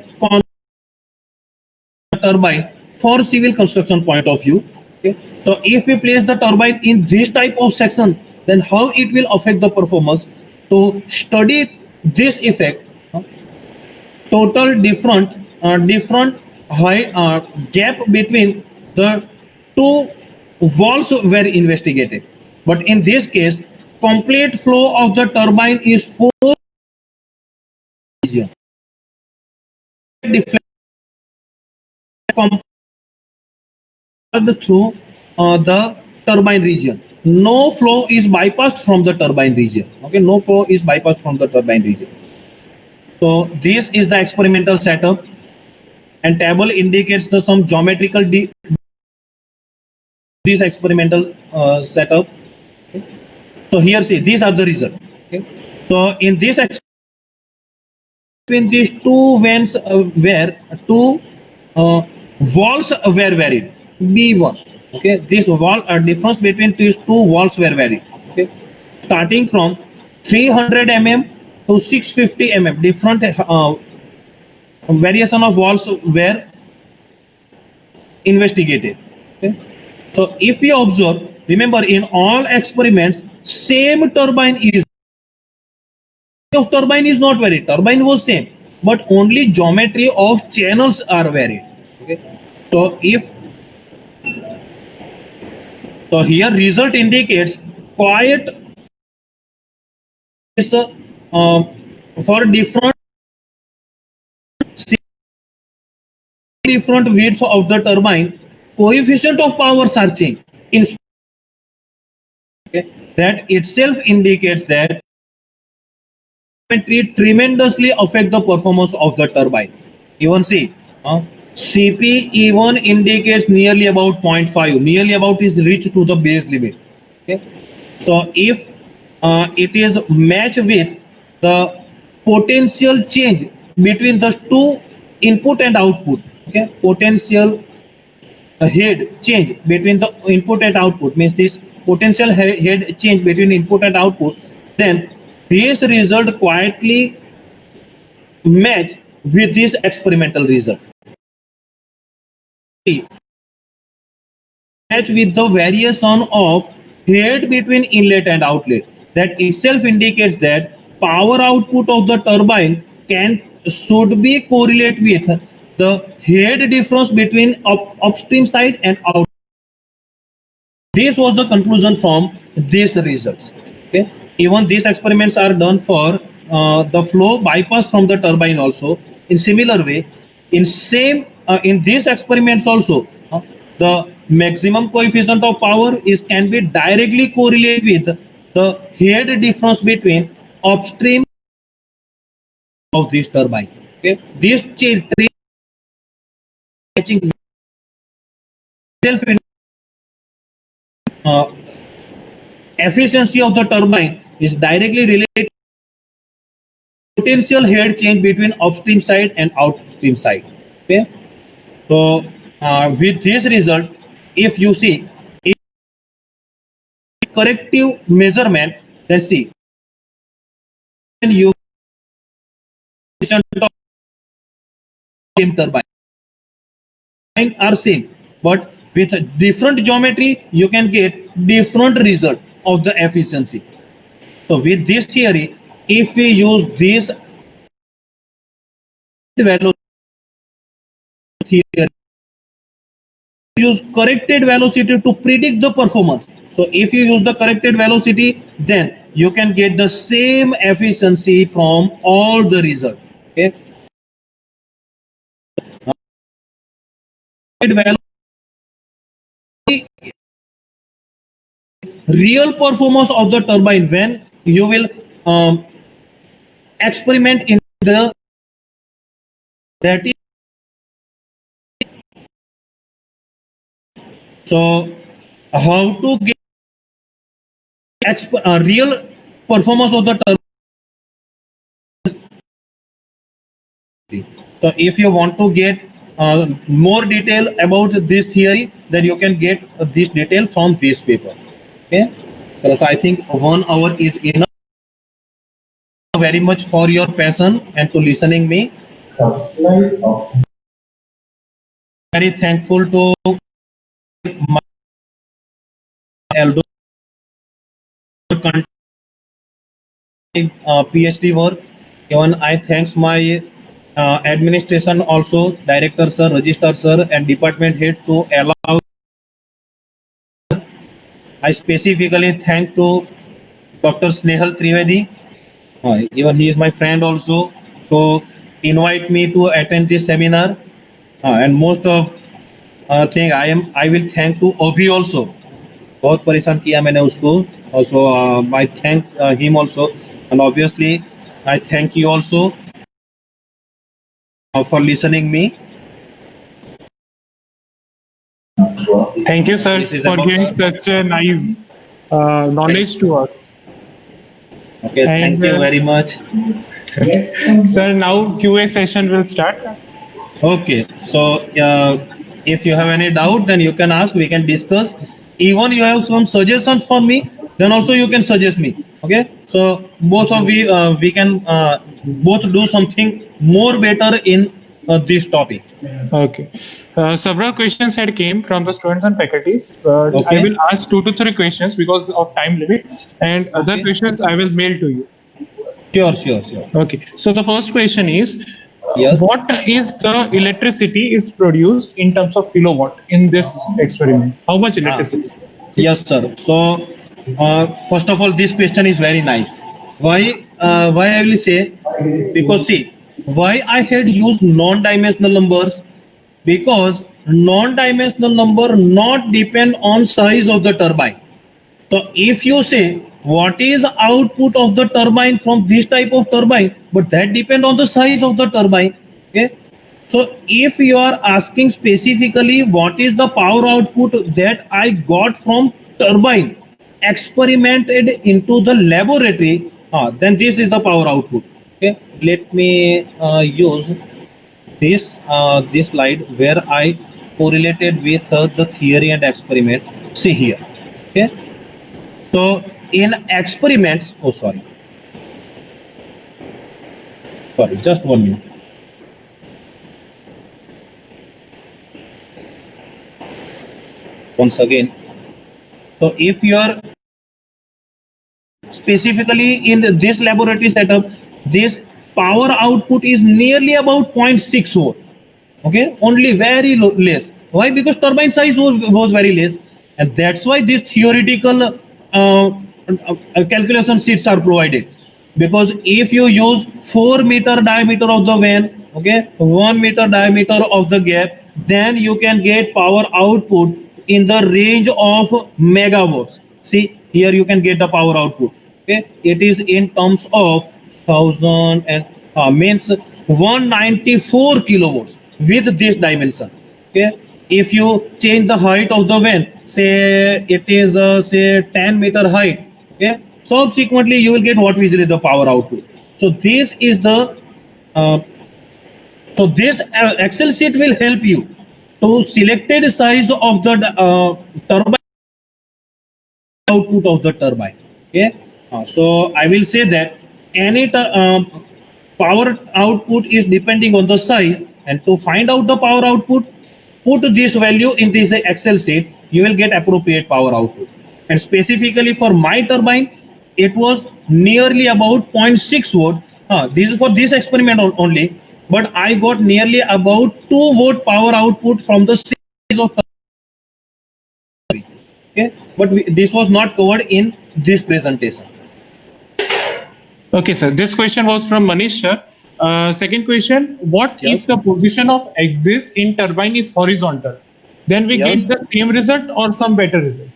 turbine for civil construction point of view. Okay. So if we place the turbine in this type of section, then how it will affect the performance. To study this effect, total different high gap between the two walls were investigated. But in this case, complete flow of the turbine is 4 region. Through the turbine region. no flow is bypassed from the turbine region. Okay, no flow is bypassed from the turbine region. So this is the experimental setup, and table indicates the some geometrical this experimental setup. Okay. So here see these are the results. Okay. So in this between these two vents were two walls were varied. B1. Okay, this wall difference between these two walls were varied. Okay, starting from 300 mm to 650 mm. Different variation of walls were investigated. Okay. So if we observe, remember in all experiments, same turbine is not varied. Turbine was same, but only geometry of channels are varied. Okay. So here result indicates quiet is for different width of the turbine, coefficient of powers are changed. Okay. That itself indicates that geometry tremendously affect the performance of the turbine. Even see, CP even indicates nearly about 0.5, nearly about is reached to the base limit. Okay. So if it is matched with the potential change between the two input and output, okay, potential head change between the input and output means this potential head change between input and output, then this result quietly match with this experimental result. Match with the variation of head between inlet and outlet. That itself indicates that power output of the turbine should be correlate with the head difference between upstream side and out. This was the conclusion from these results. Okay. Even these experiments are done for the flow bypass from the turbine also. In similar way, in these experiments also, the maximum coefficient of power can be directly correlated with the head difference between upstream of this turbine. Okay, this matching self efficiency of the turbine is directly related to potential head change between upstream side and outstream side. Okay, so with this result, if you see corrective measurement, then see, and you same turbine are same, but with different geometry, you can get different result of the efficiency. So with this theory, if we use this velocity theory, use corrected velocity to predict the performance. So if you use the corrected velocity, then you can get the same efficiency from all the result. Okay. Real performance of the turbine when you will experiment in the that is so how to get real performance of the turbine. So if you want to get more detail about this theory, then you can get this detail from this paper. Okay, so I think 1 hour is enough. Very much for your passion and to listening me. Very thankful to my Aldo PhD work. Even I thanks my administration also, director sir, registrar sir, and department head to allow. I specifically thank to Dr. Snehal Trivedi. Even he is my friend also, to invite me to attend this seminar. And most of thing I will thank to Obi also. बहुत परेशान किया मैंने उसको. Also, I thank him also, and obviously I thank you also for listening me. Thank you, sir, This is for about giving such a nice knowledge to us. Okay, And, thank you very much. Sir, now QA session will start. Okay, so if you have any doubt, then you can ask. We can discuss. Even you have some suggestions for me, then also you can suggest me. Okay, so both of we can both do something more better in this topic. Okay. Several questions had came from the students and faculties, but I Okay. will ask 2 to 3 questions because of time limit, and other Okay. questions I will mail to you. Sure, sure, sure. Okay. So the first question is, Yes. what is the electricity is produced in terms of kilowatt in this experiment? How much electricity? Yes, sir. So, first of all, this question is very nice. Why? Why I will say? Because see, why I had used non-dimensional numbers? Because non-dimensional number not depend on size of the turbine. So if you say what is output of the turbine from this type of turbine, but that depend on the size of the turbine. Okay. So if you are asking specifically what is the power output that I got from turbine experimented into the laboratory, then this is the power output. Okay. Let me use this slide where I correlated with the theory and experiment. See here. Okay. So in experiments, sorry, just 1 minute. Once again, so if you are specifically in this laboratory setup, this power output is nearly about 0.6 volt. Okay, only very less. Why? Because turbine size was very less, and that's why these theoretical calculation sheets are provided. Because if you use 4 meter diameter of the vane, okay, 1 meter diameter of the gap, then you can get power output in the range of megawatts. See here, you can get the power output. Okay, it is in terms of thousand and means 194 kilowatts with this dimension. Okay, if you change the height of the vane, say it is say 10-meter height. Okay, subsequently you will get what is the power output. So this is the so this Excel sheet will help you to selected size of the turbine output of the turbine. Okay, so I will say that any power output is depending on the size, and to find out the power output, put this value in this Excel sheet, you will get appropriate power output. And specifically for my turbine, it was nearly about 0.6 volt. This is for this experiment only, but I got nearly about 2 volt power output from the size of turbine. Okay, but this was not covered in this presentation. Okay, sir. This question was from Manish, sir. Second question, what Yes. if the position of axis in turbine is horizontal? Then we Yes. get the same result or some better result?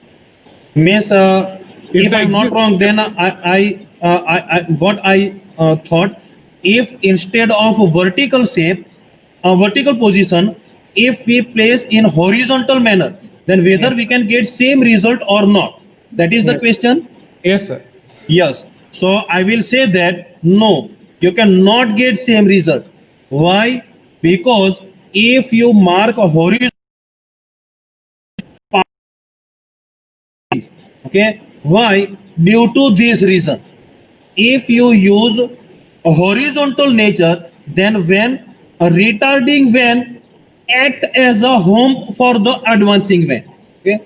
Means if the I'm not exist- wrong, then what I thought, if instead of a vertical shape, a vertical position, if we place in horizontal manner, then whether we can get same result or not. That is the Yes. question. Yes, sir. Yes. So I will say that no, you cannot get same result. Why? Because if you mark a horizontal, okay, why? Due to this reason. If you use a horizontal nature, then when a retarding vane act as a home for the advancing vane. Okay,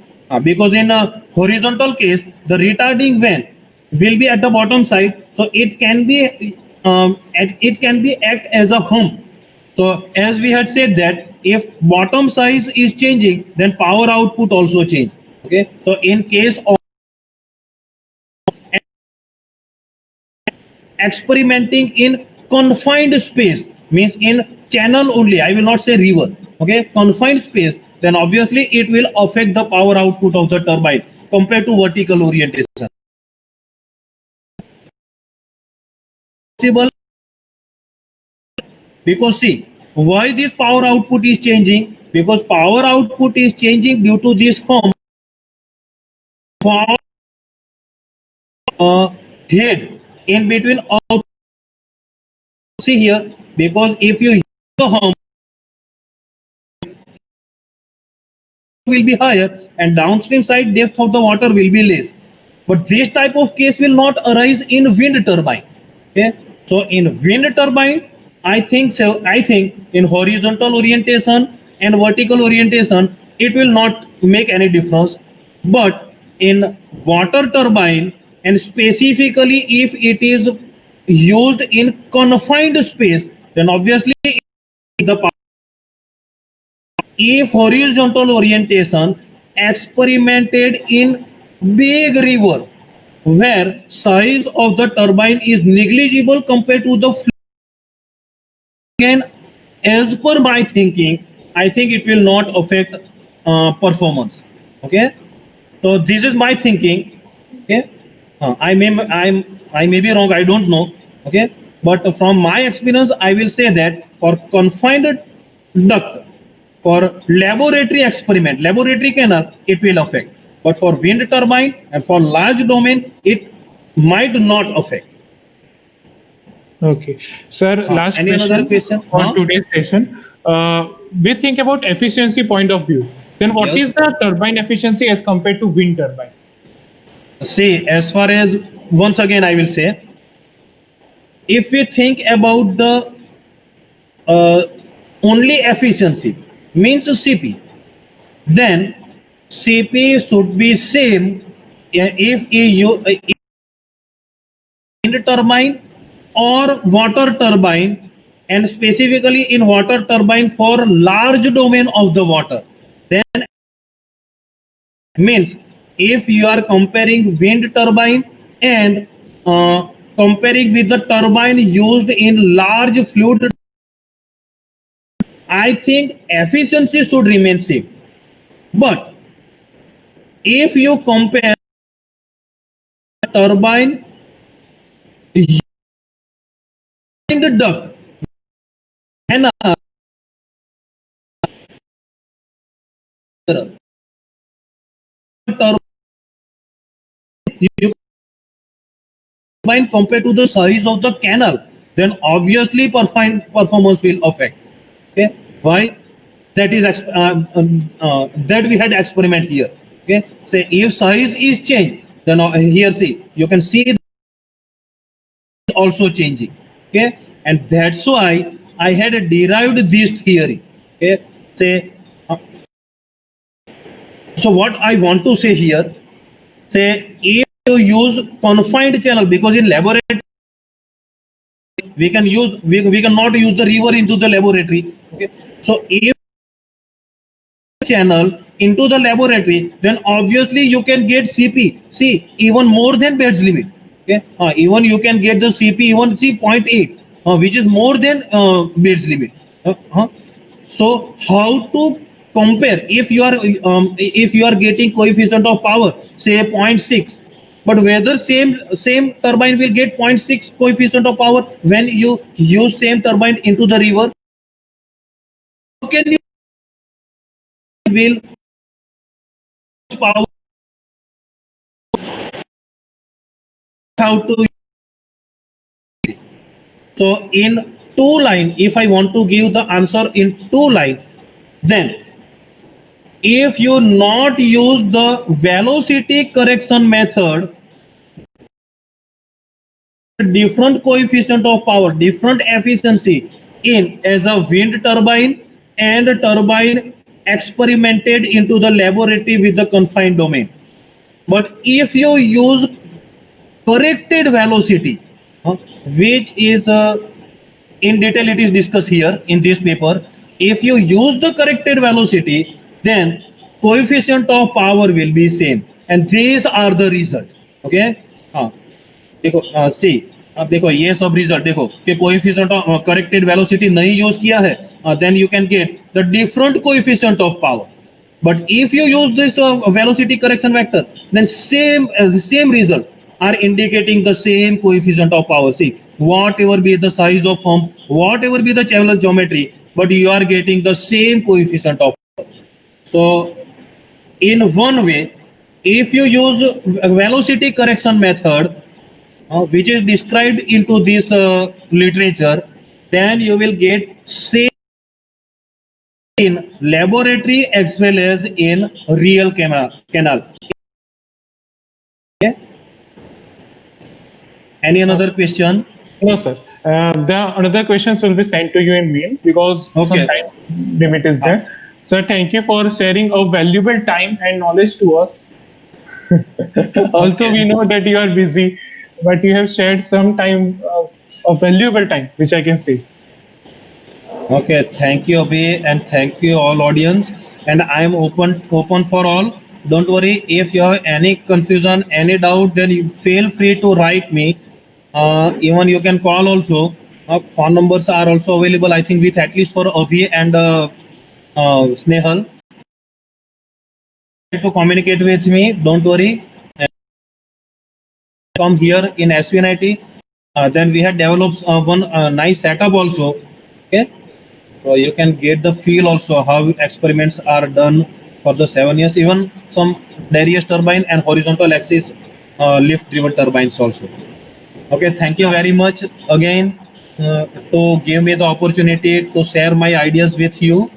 because in a horizontal case, the retarding vane will be at the bottom side, so it can be act as a home. So as we had said that if bottom size is changing, then power output also change. Okay, so in case of experimenting in confined space, means in channel only, I will not say river, okay, confined space, then obviously it will affect the power output of the turbine. compared to vertical orientation. Possible, because see why this power output is changing, because power output is changing due to this hump head in between of, see here, because if you use the hump will be higher and downstream side depth of the water will be less, but this type of case will not arise in wind turbine. Okay, so in wind turbine I think in horizontal orientation and vertical orientation it will not make any difference, but in water turbine, and specifically if it is used in confined space, then obviously the if horizontal orientation experimented in big river where size of the turbine is negligible compared to the again, as per my thinking, I think it will not affect performance. Okay, so this is my thinking. Okay, I may be wrong. I don't know. Okay, but from my experience, I will say that for confined duct, for laboratory experiment, laboratory canal, it will affect. But for wind turbine and for large domain, it might not affect. Okay, sir. Last any question, another question on today's session. We think about efficiency point of view. Then, what Yes. is the turbine efficiency as compared to wind turbine? See, as far as, once again I will say, if we think about the only efficiency means CP, then CP should be same if you wind turbine or water turbine, and specifically in water turbine for large domain of the water. Then means if you are comparing wind turbine and comparing with the turbine used in large fluid, I think efficiency should remain same. But if you compare turbine using the duct and turbine compared to the size of the canal, then obviously performance will affect. Okay, why? That is that we had experiment here. Okay, say if size is changed, then here see you can see also changing. Okay, and that's why I had derived this theory. Okay, say so what I want to say here, say if you use confined channel, because in laboratory we cannot use the river into the laboratory. Okay, so if channel into the laboratory, then obviously you can get CP, see, even more than Bates limit. Okay, even you can get the CP even see 0.8, which is more than Bates limit. So how to compare if you are getting coefficient of power say 0.6, but whether same turbine will get 0.6 coefficient of power when you use same turbine into the river? How can you will power how to, so in two line, if I want to give the answer in two line, then if you not use the velocity correction method, different coefficient of power, different efficiency in as a wind turbine and a turbine experimented into the laboratory with the confined domain. But if you use corrected velocity, which is in detail it is discussed here in this paper, if you use the corrected velocity, then coefficient of power will be same, and these are the result. Okay, देखो सी, अब देखो ये सब result देखो कि coefficient of corrected velocity नहीं use किया है, then you can get the different coefficient of power. But if you use this velocity correction vector, then same result are indicating the same coefficient of power. See, whatever be the size of hump, whatever be the channel geometry, but you are getting the same coefficient of power. So in one way, if you use a velocity correction method, which is described into this literature, then you will get same in laboratory as well as in real canal. Okay. Any another question? No, sir. The another questions will be sent to you in mail because some Okay. time limit is there. Sir, thank you for sharing a valuable time and knowledge to us. Although we know that you are busy, but you have shared some time, a valuable time, which I can say. Okay, thank you, Abhi, and thank you all audience. And I am open for all. Don't worry, if you have any confusion, any doubt, then you feel free to write me. Even you can call also. Phone numbers are also available. I think with at least for Abhi and Snehal to communicate with me. Don't worry. Come here in SVNIT. Then we had developed one nice setup also. Okay. So you can get the feel also how experiments are done for the 7 years, even some Darius turbine and horizontal axis lift driven turbines also. Okay, thank you very much again to give me the opportunity to share my ideas with you.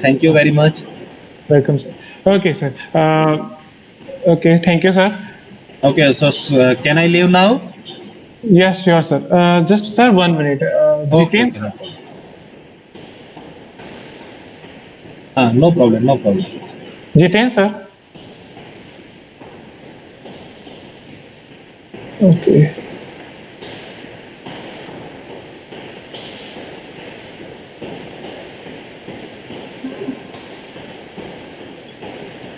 Thank you very much. Welcome, sir. Okay, sir. Okay, thank you, sir. Okay, so can I leave now? Yes, sure, sir. Just, sir, 1 minute. Okay, Jiten, no problem, no problem. Jiten, sir. Okay.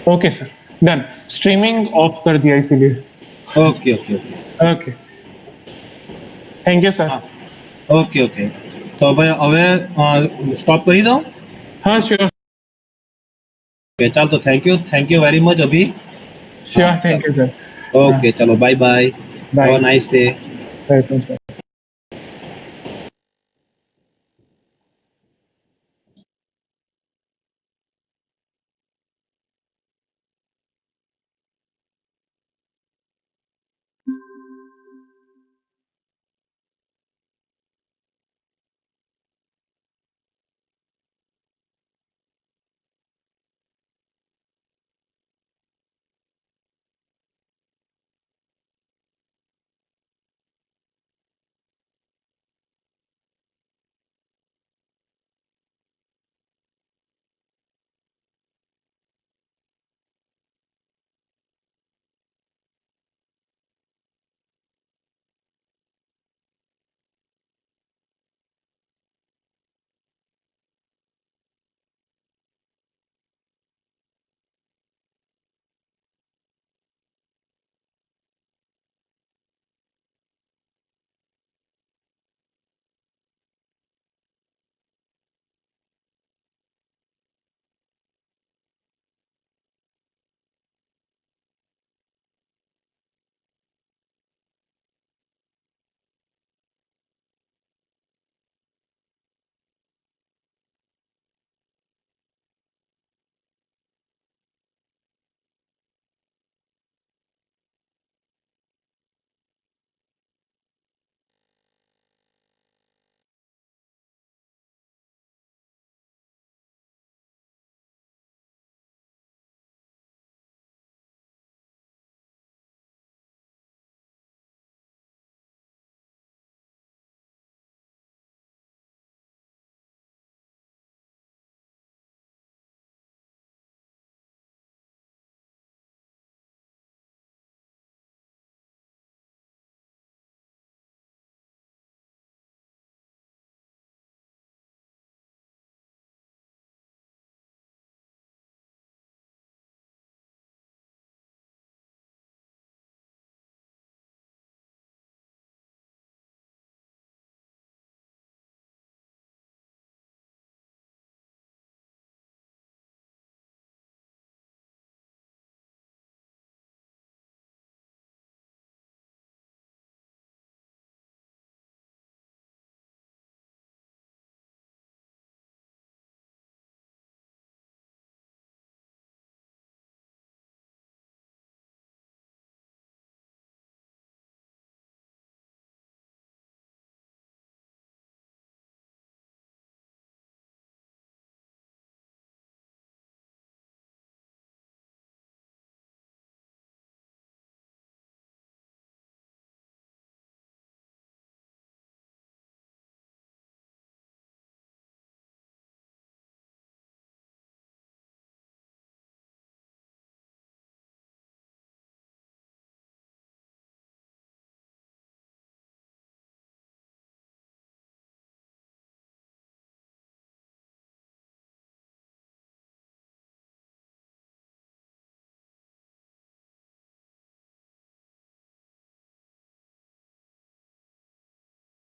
Okay, sir. Done. Streaming off कर दिया इसीलिए. Okay, okay, okay. Okay. Thank you, sir. Okay okay તો હવે stop કરી દઉં. हाँ, sure. Okay ચાલ તો thank you very much Abhi. Sure. Thank you, sir. Okay ચલો bye bye. Bye. Have a nice day. Welcome, sir.